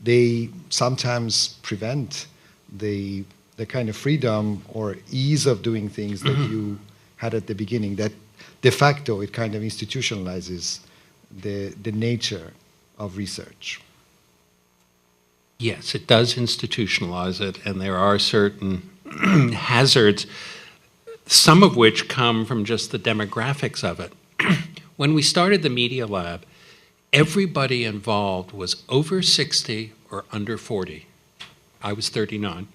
they sometimes prevent the kind of freedom or ease of doing things that you had at the beginning, that de facto it kind of institutionalizes the nature of research. Yes, it does institutionalize it, and there are certain hazards, some of which come from just the demographics of it. When we started the Media Lab, everybody involved was over 60 or under 40. I was 39,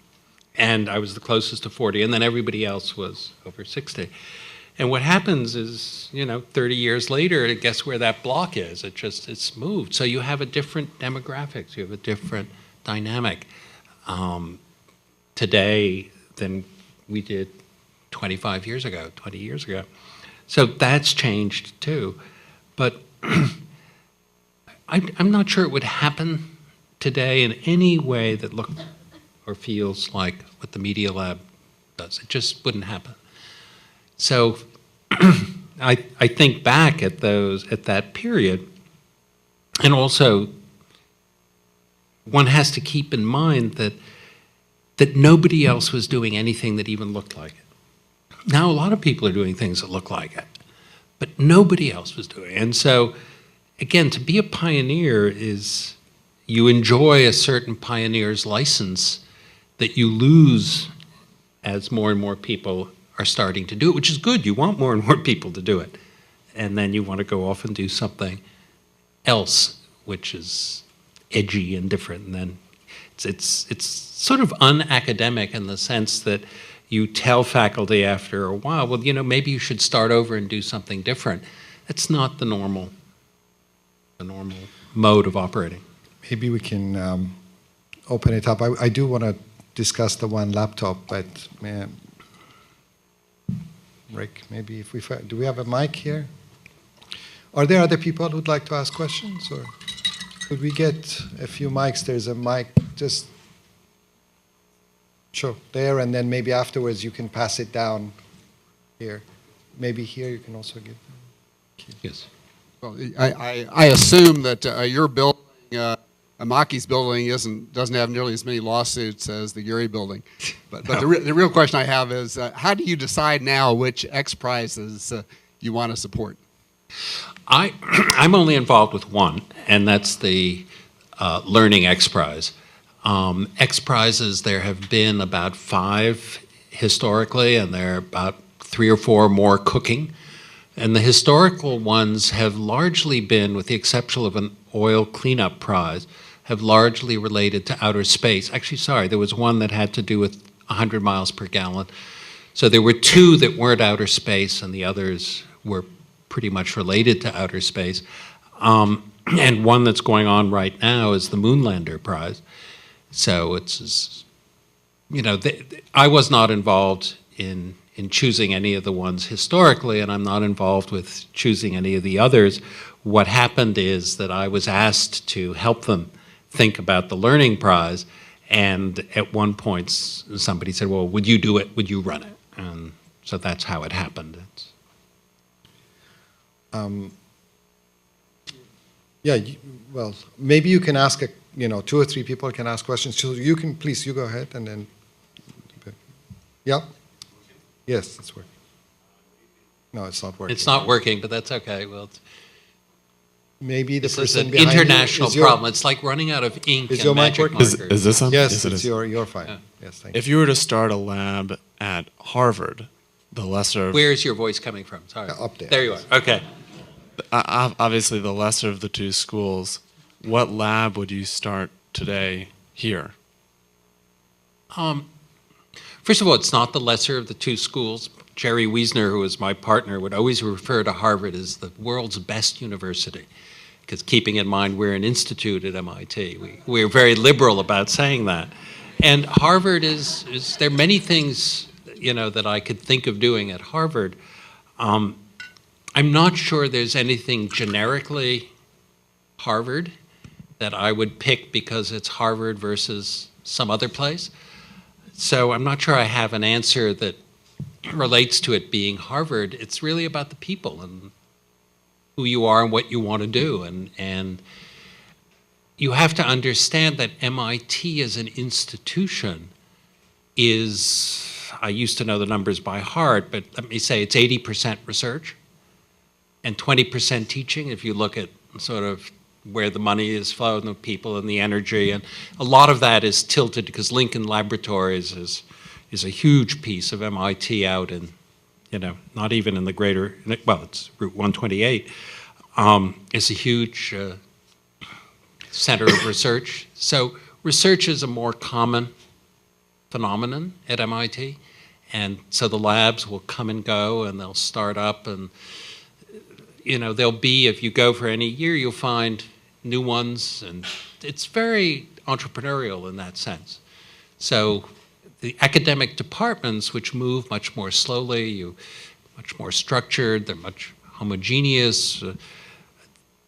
and I was the closest to 40, and then everybody else was over 60. And what happens is, 30 years later, guess where that block is? It's moved. So you have a different demographics, you have a different dynamic today than we did 25 years ago, 20 years ago. So that's changed too. But I'm not sure it would happen today in any way that looks or feels like what the Media Lab does. It just wouldn't happen. So I think back at that period, and also one has to keep in mind that nobody else was doing anything that even looked like it. Now a lot of people are doing things that look like it, but nobody else was doing it. And so again, to be a pioneer is you enjoy a certain pioneer's license that you lose as more and more people are starting to do it, which is good. You want more and more people to do it. And then you want to go off and do something else, which is edgy and different. And then it's sort of unacademic in the sense that you tell faculty after a while, well, you know, maybe you should start over and do something different. That's not the normal mode of operating. Maybe we can open it up. I do want to discuss the one laptop, but Rick, maybe if we do we have a mic here? Are there other people who'd like to ask questions, or could we get a few mics? There's a mic just sure there, and then maybe afterwards you can pass it down here. Maybe here you can also give them. Yes. Well, I assume that your building, Amaki's building, doesn't have nearly as many lawsuits as the Gary building. But no. the real question I have is, how do you decide now which X prizes you want to support? I'm only involved with one, and that's the Learning X Prize. X Prizes, there have been about 5 historically, and there are about 3 or 4 more cooking. And the historical ones have largely been, with the exception of an oil cleanup prize, have largely related to outer space. Actually, sorry, there was one that had to do with 100 miles per gallon. So there were 2 that weren't outer space, and the others were pretty much related to outer space. And one that's going on right now is the Moonlander Prize. So it's, you know, I was not involved in choosing any of the ones historically, and I'm not involved with choosing any of the others. What happened is that I was asked to help them think about the Learning Prize, and at one point somebody said, well, would you do it? Would you run it? And so that's how it happened. Yeah, well, maybe you can ask, 2 or 3 people can ask questions. So you can, please, you go ahead and then, yeah? Yes, it's working. No, it's not working. It's not working, but that's okay. Well, maybe the this is person an behind international you, problem. It's like running out of ink and magic markers. Is this on? Yes, it's you're fine. Yeah. Yes, thank you. If you were to start a lab at Harvard, the lesser of, Where's your voice coming from? Sorry. Up there. There you are. Okay. obviously the lesser of the 2 schools, what lab would you start today here? First of all, it's not the lesser of the 2 schools. Jerry Wiesner, who was my partner, would always refer to Harvard as the world's best university, because keeping in mind we're an institute at MIT. We're very liberal about saying that. And Harvard is there are many things, that I could think of doing at Harvard. I'm not sure there's anything generically Harvard that I would pick because it's Harvard versus some other place. So I'm not sure I have an answer that relates to it being Harvard. It's really about the people and who you are and what you want to do. And you have to understand that MIT as an institution is, I used to know the numbers by heart, but let me say it's 80% research and 20% teaching, if you look at sort of where the money is flowing, the people and the energy. And a lot of that is tilted because Lincoln Laboratories is a huge piece of MIT out in, not even in the greater, well, it's Route 128. It's a huge center of research. So research is a more common phenomenon at MIT. And so the labs will come and go and they'll start up and, they'll be, if you go for any year, you'll find new ones. And it's very entrepreneurial in that sense. So the academic departments, which move much more slowly, much more structured, they're much homogeneous.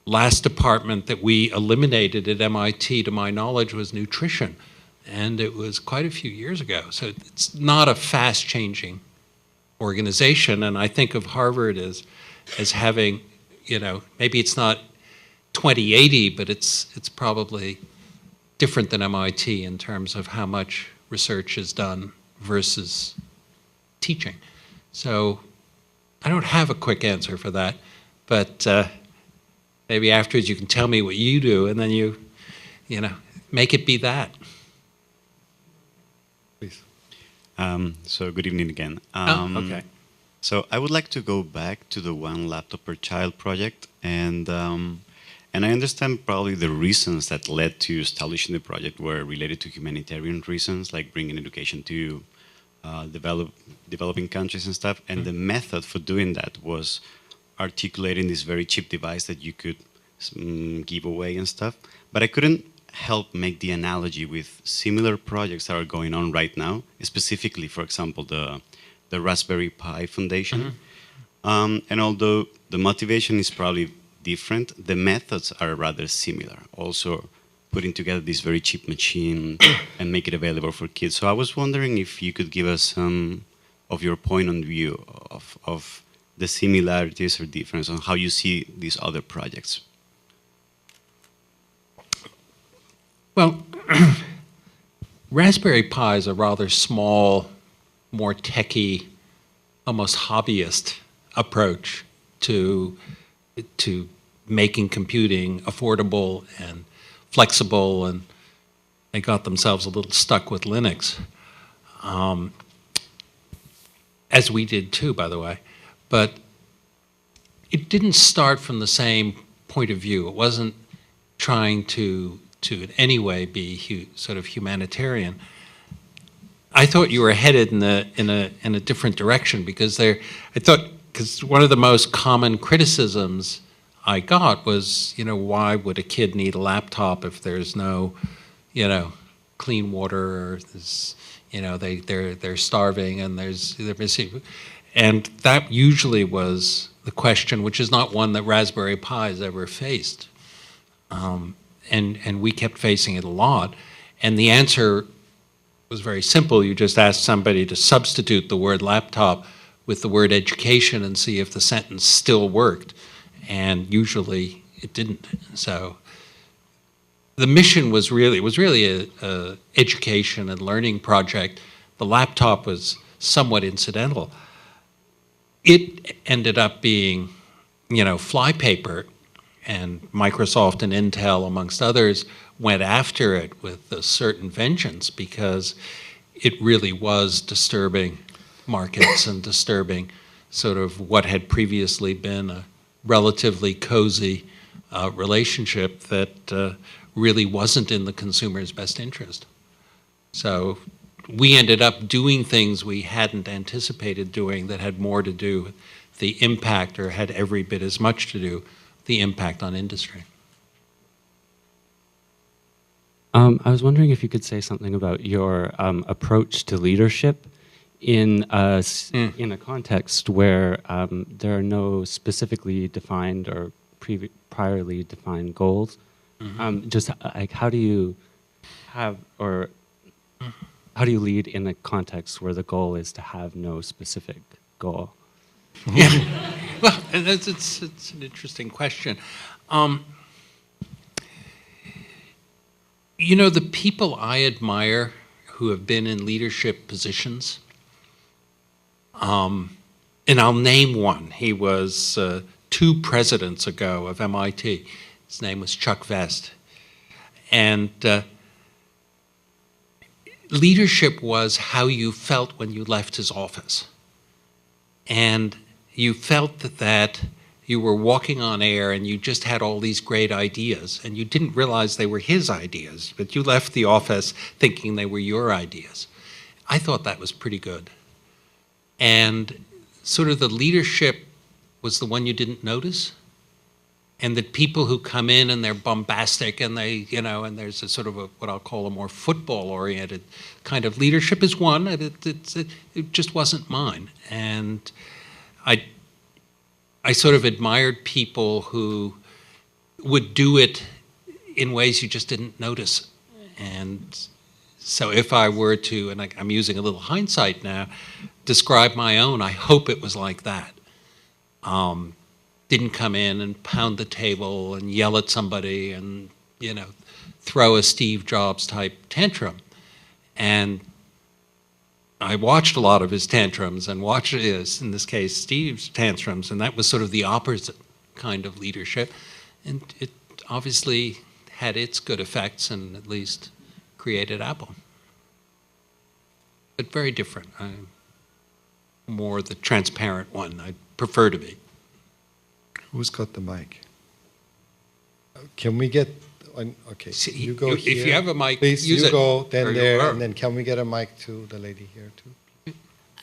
Last department that we eliminated at MIT, to my knowledge, was nutrition. And it was quite a few years ago. So it's not a fast-changing organization. And I think of Harvard as having, maybe it's not 2080, but it's probably different than MIT in terms of how much research is done versus teaching. So I don't have a quick answer for that, but maybe afterwards you can tell me what you do, and then you know, make it be that. Please. So good evening again. Okay. So I would like to go back to the one laptop per child project, and I understand probably the reasons that led to establishing the project were related to humanitarian reasons, like bringing education to developing countries and stuff. And the method for doing that was articulating this very cheap device that you could give away and stuff. But I couldn't help make the analogy with similar projects that are going on right now, specifically, for example, the Raspberry Pi Foundation. And although the motivation is probably different, the methods are rather similar. Also putting together this very cheap machine and make it available for kids. So I was wondering if you could give us some of your point of view of the similarities or difference on how you see these other projects. Well, Raspberry Pi is a rather small, more techie, almost hobbyist approach to making computing affordable and flexible, and they got themselves a little stuck with Linux, as we did too, by the way. But it didn't start from the same point of view. It wasn't trying to in any way be sort of humanitarian. I thought you were headed in a different direction, because because one of the most common criticisms I got was, you know, why would a kid need a laptop if there's no, you know, clean water, or there's, you know, they're starving and they're missing, and that usually was the question, which is not one that Raspberry Pi has ever faced, and we kept facing it a lot, and the answer was very simple. You just asked somebody to substitute the word laptop with the word education and see if the sentence still worked. And usually it didn't. So the mission was really a education and learning project. The laptop was somewhat incidental. It ended up being, you know, flypaper, and Microsoft and Intel, amongst others, went after it with a certain vengeance, because it really was disturbing markets and disturbing sort of what had previously been a relatively cozy relationship that really wasn't in the consumer's best interest. So we ended up doing things we hadn't anticipated doing that had more to do with the impact, or had every bit as much to do with the impact on industry. I was wondering if you could say something about your approach to leadership in a context where there are no specifically defined or priorly defined goals. Just like how do you lead in a context where the goal is to have no specific goal? Yeah, well, it's an interesting question. You know, the people I admire who have been in leadership positions, and I'll name one. He was 2 presidents ago of MIT. His name was Chuck Vest. And leadership was how you felt when you left his office. And you felt that you were walking on air and you just had all these great ideas, and you didn't realize they were his ideas, but you left the office thinking they were your ideas. I thought that was pretty good. And sort of the leadership was the one you didn't notice, and that people who come in and they're bombastic and they, you know, and there's a sort of what I'll call a more football-oriented kind of leadership is one. It just wasn't mine. And I sort of admired people who would do it in ways you just didn't notice. And so if I were to, and I'm using a little hindsight now, describe my own, I hope it was like that. Didn't come in and pound the table and yell at somebody and, you know, throw a Steve Jobs type tantrum. And I watched a lot of his tantrums and watched, in this case, Steve's tantrums, and that was sort of the opposite kind of leadership. And it obviously had its good effects and at least created Apple. But very different. I'm more the transparent one. I prefer to be. Who's got the mic? Can we get... Okay, you go here. If you have a mic, please, use you it. go, then Or there, or- and then can we get a mic to the lady here too?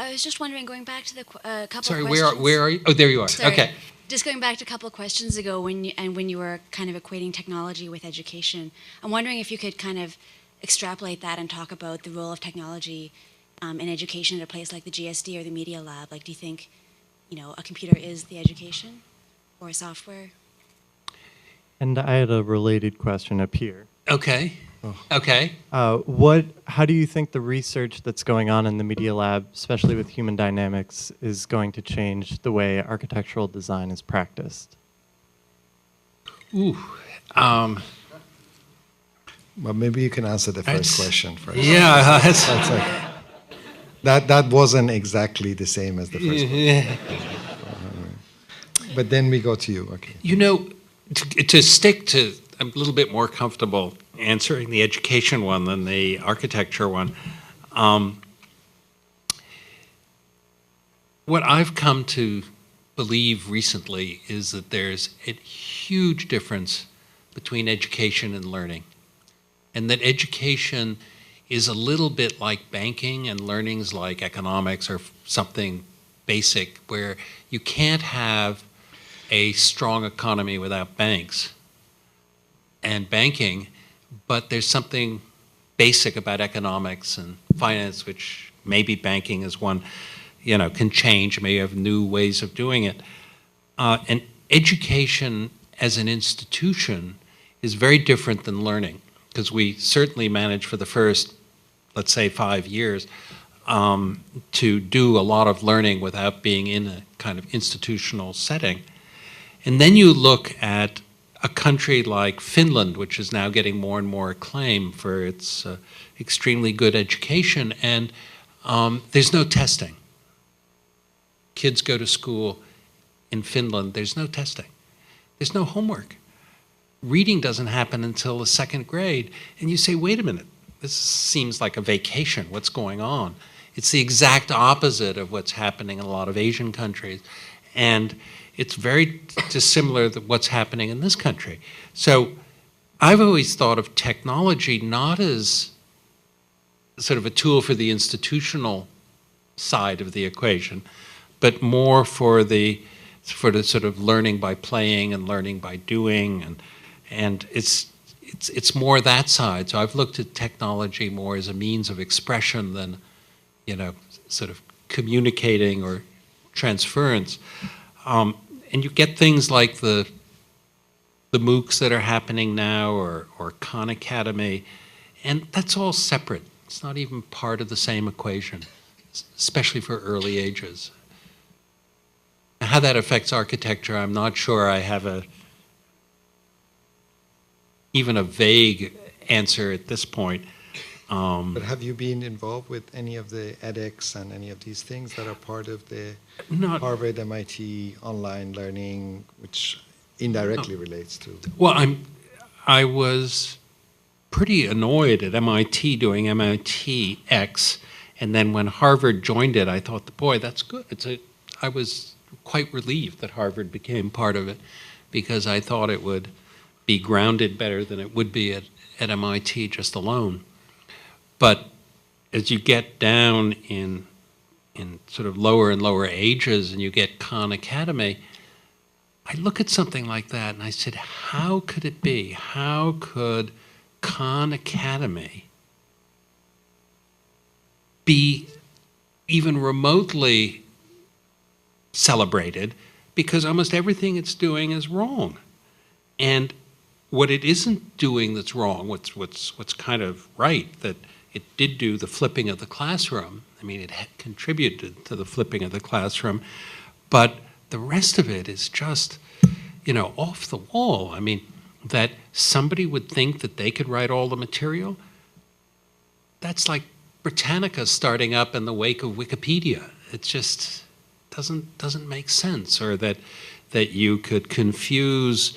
I was just wondering, going back to the couple Sorry, of questions. where are you? Oh, there you are. Sorry. Okay. Just going back to a couple of questions ago, when you were kind of equating technology with education, I'm wondering if you could kind of extrapolate that and talk about the role of technology in education at a place like the GSD or the Media Lab. Like, do you think, a computer is the education or software? And I had a related question up here. Okay. Okay. How do you think the research that's going on in the Media Lab, especially with human dynamics, is going to change the way architectural design is practiced? Ooh. Well, maybe you can answer the first question first. Yeah. That's like, that wasn't exactly the same as the first one. But then we go to you. Okay. To stick to, I'm a little bit more comfortable answering the education one than the architecture one. What I've come to believe recently is that there's a huge difference between education and learning, and that education is a little bit like banking and learning's like economics or something basic, where you can't have a strong economy without banks and banking, but there's something basic about economics and finance, which maybe banking is one, can change, may have new ways of doing it. And education as an institution is very different than learning, because we certainly managed for the first, let's say, 5 years to do a lot of learning without being in a kind of institutional setting. And then you look at a country like Finland, which is now getting more and more acclaim for its extremely good education, and there's no testing. Kids go to school in Finland, there's no testing. There's no homework. Reading doesn't happen until the second grade, and you say, wait a minute, this seems like a vacation, what's going on? It's the exact opposite of what's happening in a lot of Asian countries. And it's very dissimilar to what's happening in this country. So I've always thought of technology not as sort of a tool for the institutional side of the equation, but more for the sort of learning by playing and learning by doing, and it's more that side. So I've looked at technology more as a means of expression than, sort of communicating or transference. And you get things like the MOOCs that are happening now, or Khan Academy, and that's all separate. It's not even part of the same equation, especially for early ages. How that affects architecture, I'm not sure I have even a vague answer at this point. But have you been involved with any of the edX and any of these things that are part of the Harvard, MIT online learning, which indirectly relates to? Well, I was pretty annoyed at MIT doing MIT X, and then when Harvard joined it, I thought, boy, that's good. I was quite relieved that Harvard became part of it, because I thought it would be grounded better than it would be at MIT just alone. But as you get down in sort of lower and lower ages and you get Khan Academy, I look at something like that and I said, how could it be? How could Khan Academy be even remotely celebrated, because almost everything it's doing is wrong? And what it isn't doing that's wrong, what's kind of right, that it did do the flipping of the classroom. I mean, it contributed to the flipping of the classroom, but the rest of it is just, off the wall. I mean, that somebody would think that they could write all the material, that's like Britannica starting up in the wake of Wikipedia. It just doesn't make sense. Or that you could confuse,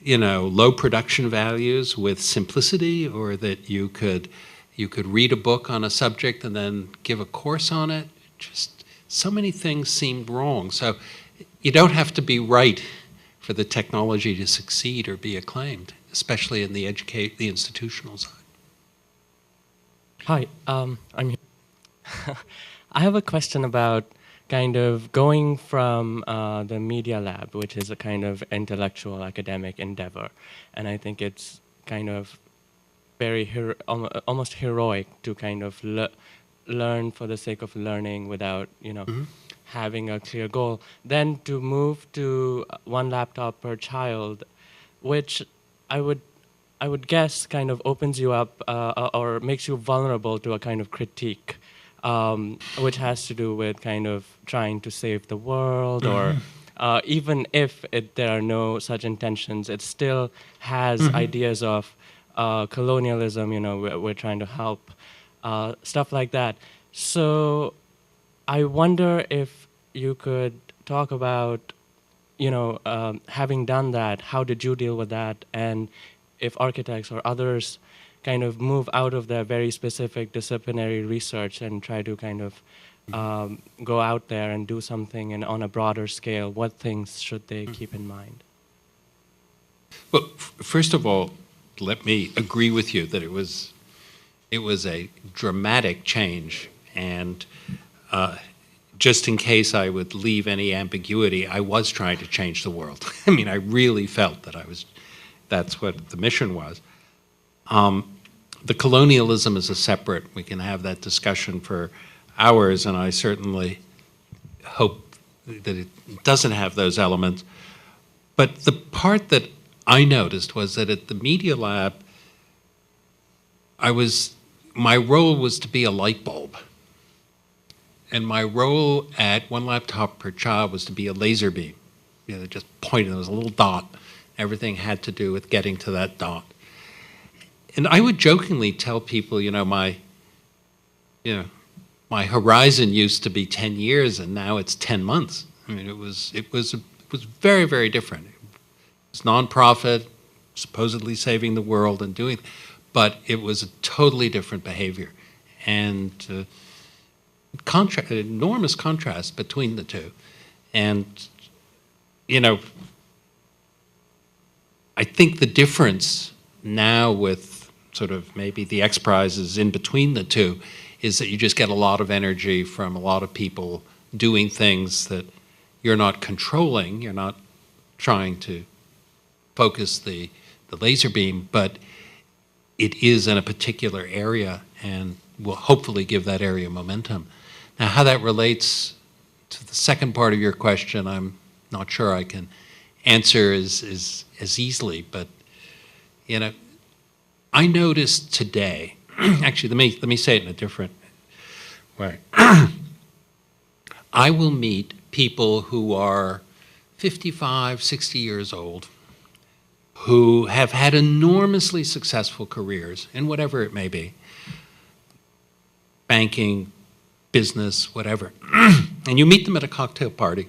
low production values with simplicity, or that you could read a book on a subject and then give a course on it. Just so many things seemed wrong. So you don't have to be right for the technology to succeed or be acclaimed, especially in the institutional side. Hi, I'm here. I have a question about kind of going from the Media Lab, which is a kind of intellectual academic endeavor, and I think it's kind of very almost heroic to kind of learn for the sake of learning without, having a clear goal. Then to move to one laptop per child, which I would guess kind of opens you up or makes you vulnerable to a kind of critique, which has to do with kind of trying to save the world, or even if there are no such intentions, it still has ideas of colonialism, we're trying to help, stuff like that. So I wonder if you could talk about, having done that, how did you deal with that? And if architects or others kind of move out of their very specific disciplinary research and try to kind of go out there and do something and on a broader scale, what things should they keep in mind? Well, first of all, let me agree with you that it was a dramatic change, and just in case I would leave any ambiguity, I was trying to change the world. I mean, I really felt that that's what the mission was. The colonialism is a separate, we can have that discussion for hours, and I certainly hope that it doesn't have those elements. But the part that I noticed was that at the Media Lab, my role was to be a light bulb. And my role at one laptop per child was to be a laser beam. Just pointed, there was a little dot. Everything had to do with getting to that dot. And I would jokingly tell people, my horizon used to be 10 years and now it's 10 months. I mean, it was very, very different. It's nonprofit, supposedly saving the world and doing, but it was a totally different behavior. And enormous contrast between the two. And, I think the difference now with sort of maybe the X Prizes in between the two is that you just get a lot of energy from a lot of people doing things that you're not controlling, you're not trying to focus the laser beam, but it is in a particular area and will hopefully give that area momentum. Now, how that relates to the second part of your question, I'm not sure I can answer as easily, but I noticed today, actually let me say it in a different way. I will meet people who are 55, 60 years old, who have had enormously successful careers in whatever it may be, banking, business, whatever. And you meet them at a cocktail party.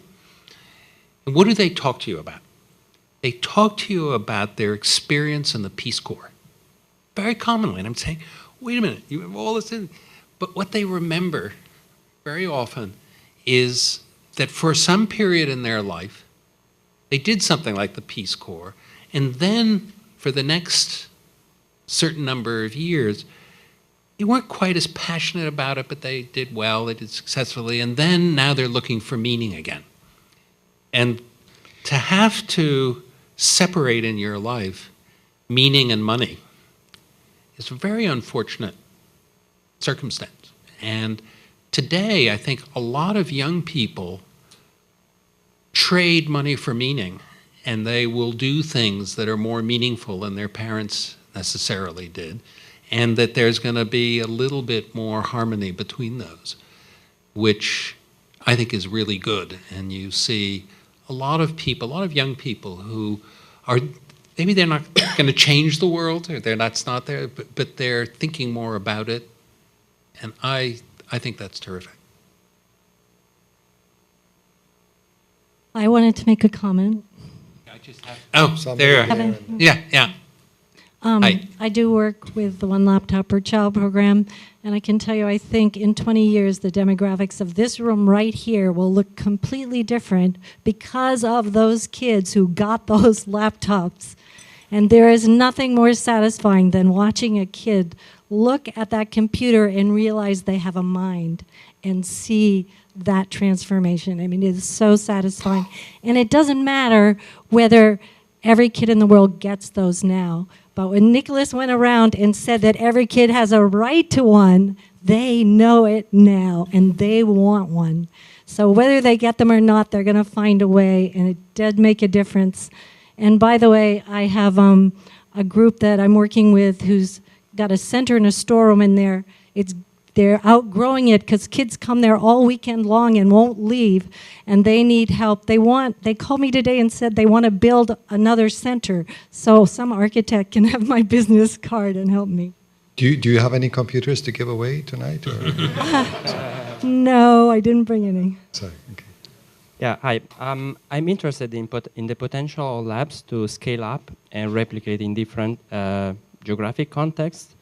And what do they talk to you about? They talk to you about their experience in the Peace Corps. Very commonly. And I'm saying, wait a minute, you have all this in. But what they remember very often is that for some period in their life, they did something like the Peace Corps. And then for the next certain number of years, they weren't quite as passionate about it, but they did well, they did successfully, and then now they're looking for meaning again. And to have to separate in your life meaning and money is a very unfortunate circumstance. And today, I think a lot of young people trade money for meaning, and they will do things that are more meaningful than their parents necessarily did, and that there's going to be a little bit more harmony between those, which I think is really good. And you see a lot of people, a lot of young people who are, maybe they're not going to change the world, or that's not there, but they're thinking more about it, and I think that's terrific. I wanted to make a comment. I just have. Oh, Somebody there. there. Yeah, yeah. Hi. I do work with the One Laptop Per Child program, and I can tell you, I think in 20 years, the demographics of this room right here will look completely different because of those kids who got those laptops. And there is nothing more satisfying than watching a kid look at that computer and realize they have a mind and see that transformation. I mean, it is so satisfying. And it doesn't matter whether every kid in the world gets those now. But when Nicholas went around and said that every kid has a right to one, they know it now, and they want one. So whether they get them or not, they're going to find a way, and it did make a difference. And by the way, I have a group that I'm working with who's got a center and a storeroom in there. They're outgrowing it because kids come there all weekend long and won't leave, and they need help. They called me today and said they want to build another center, so some architect can have my business card and help me. Do you have any computers to give away tonight? Or? No, I didn't bring any. Sorry. Okay. Yeah, hi. I'm interested in the potential of labs to scale up and replicate in different geographic contexts.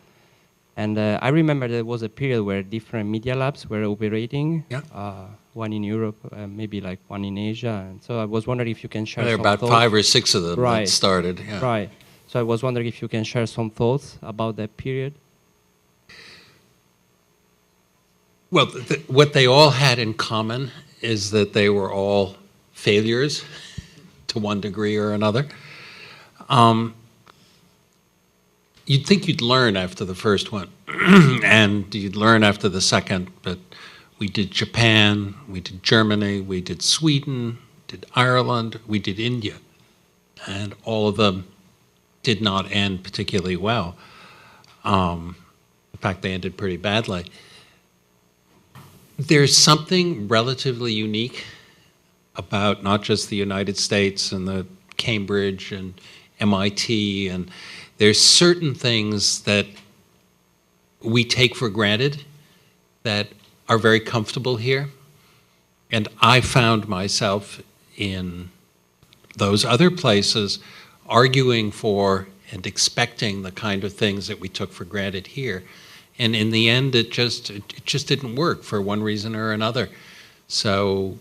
And I remember there was a period where different media labs were operating. Yeah. One in Europe, maybe like one in Asia. And so I was wondering if you can share There are some about thoughts. 5 or 6 of them Right. that started. Yeah. Right. So I was wondering if you can share some thoughts about that period. Well, what they all had in common is that they were all failures to one degree or another. You'd think you'd learn after the first one, and you'd learn after the second, but we did Japan, we did Germany, we did Sweden, did Ireland, we did India, and all of them did not end particularly well. In fact, they ended pretty badly. There's something relatively unique about not just the United States and the Cambridge and MIT, and there's certain things that we take for granted that are very comfortable here. And I found myself in those other places arguing for and expecting the kind of things that we took for granted here. And in the end, it just didn't work for one reason or another. So,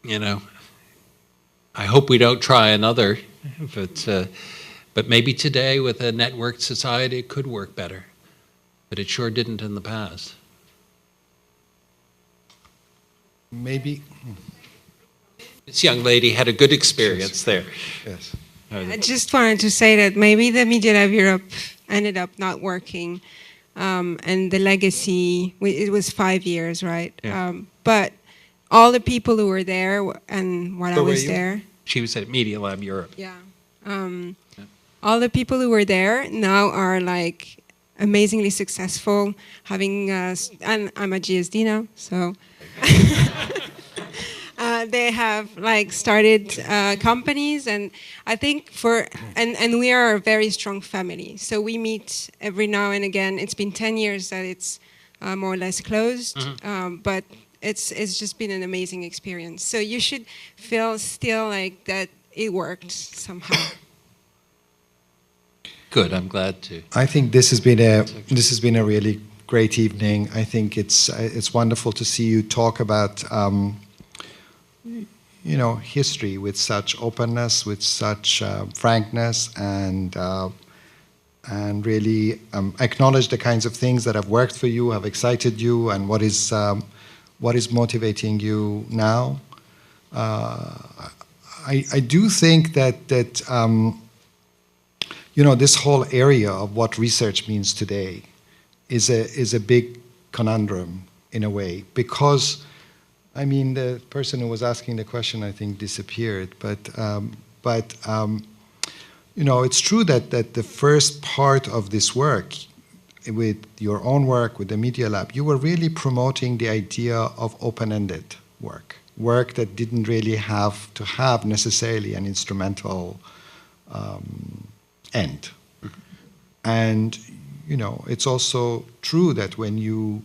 I hope we don't try another, but maybe today with a networked society, it could work better. But it sure didn't in the past. Maybe. This young lady had a good experience there. Yes. I just wanted to say that maybe the Media Lab Europe ended up not working, and the legacy, it was 5 years, right? Yeah. But all the people who were there, and when I was there. She was at Media Lab Europe. Yeah. All the people who were there now are like amazingly successful, having, and I'm a GSD now, so. They have like started companies, and I think and we are a very strong family. So we meet every now and again. It's been 10 years that it's more or less closed, but it's just been an amazing experience. So you should feel still like that it worked somehow. Good, I'm glad to. I think this has been a really great evening. I think it's wonderful to see you talk about history with such openness, with such frankness, and really acknowledge the kinds of things that have worked for you, have excited you, and what is motivating you now. I do think that this whole area of what research means today is a big conundrum in a way, because the person who was asking the question, I think, disappeared. But it's true that the first part of this work, with your own work, with the Media Lab, you were really promoting the idea of open-ended work that didn't really have to have necessarily an instrumental end. And, it's also true that when you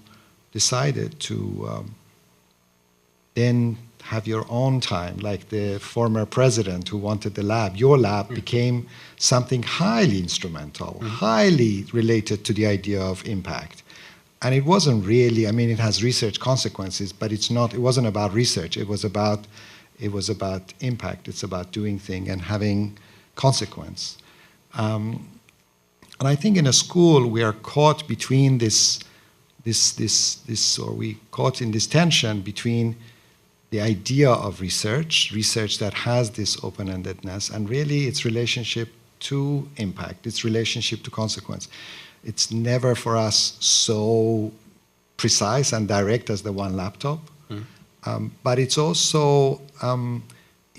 decided to then have your own time, like the former president who wanted the lab. Your lab became something highly instrumental, highly related to the idea of impact. And it wasn't really, I mean, it has research consequences, but it wasn't about research. It was about impact. It's about doing things and having consequence. And I think in a school we are caught between we caught in this tension between the idea of research that has this open-endedness, and really its relationship to impact, its relationship to consequence. It's never for us so precise and direct as the one laptop, but it's also,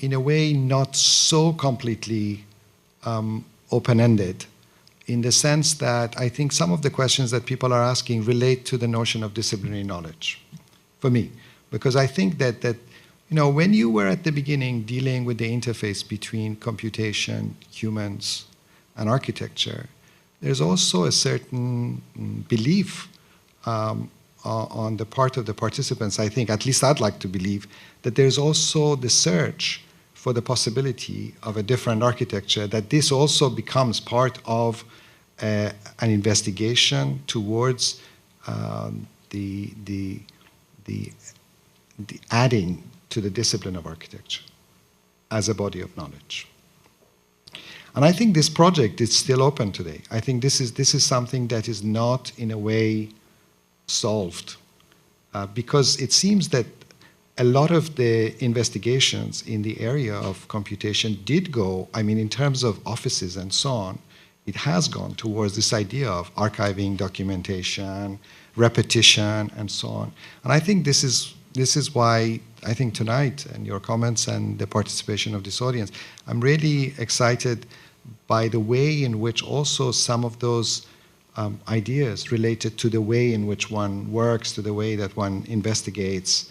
in a way, not so completely open-ended, in the sense that I think some of the questions that people are asking relate to the notion of disciplinary knowledge, for me. Because I think that when you were at the beginning dealing with the interface between computation, humans, and architecture, there's also a certain belief on the part of the participants, I think, at least I'd like to believe, that there's also the search for the possibility of a different architecture, that this also becomes part of an investigation towards the adding to the discipline of architecture as a body of knowledge. And I think this project is still open today. I think this is something that is not, in a way, solved, because it seems that a lot of the investigations in the area of computation did go, I mean, in terms of offices and so on, it has gone towards this idea of archiving, documentation, repetition, and so on. And I think this is why I think tonight, and your comments and the participation of this audience, I'm really excited by the way in which also some of those ideas related to the way in which one works, to the way that one investigates,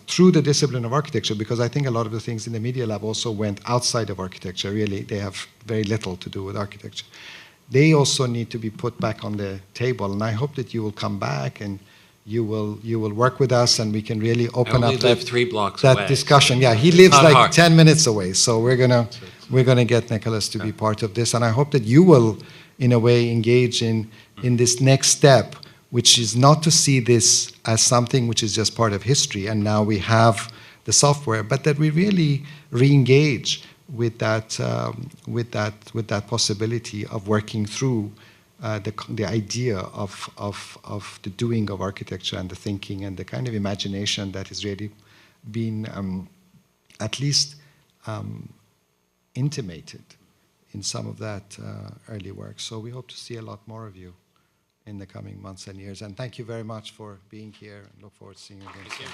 through the discipline of architecture, because I think a lot of the things in the Media Lab also went outside of architecture, really. They have very little to do with architecture. They also need to be put back on the table, and I hope that you will come back and you will work with us, and we can really open up live 3 blocks that away, discussion. so Yeah, he lives like hard. 10 minutes away, so we're gonna get Nicholas to be part of this, and I hope that you will, in a way, engage in this next step, which is not to see this as something which is just part of history, and now we have the software, but that we really re-engage with that possibility of working through the idea of the doing of architecture and the thinking and the kind of imagination that has really been at least intimated in some of that early work. So we hope to see a lot more of you in the coming months and years. And thank you very much for being here, and look forward to seeing you again soon.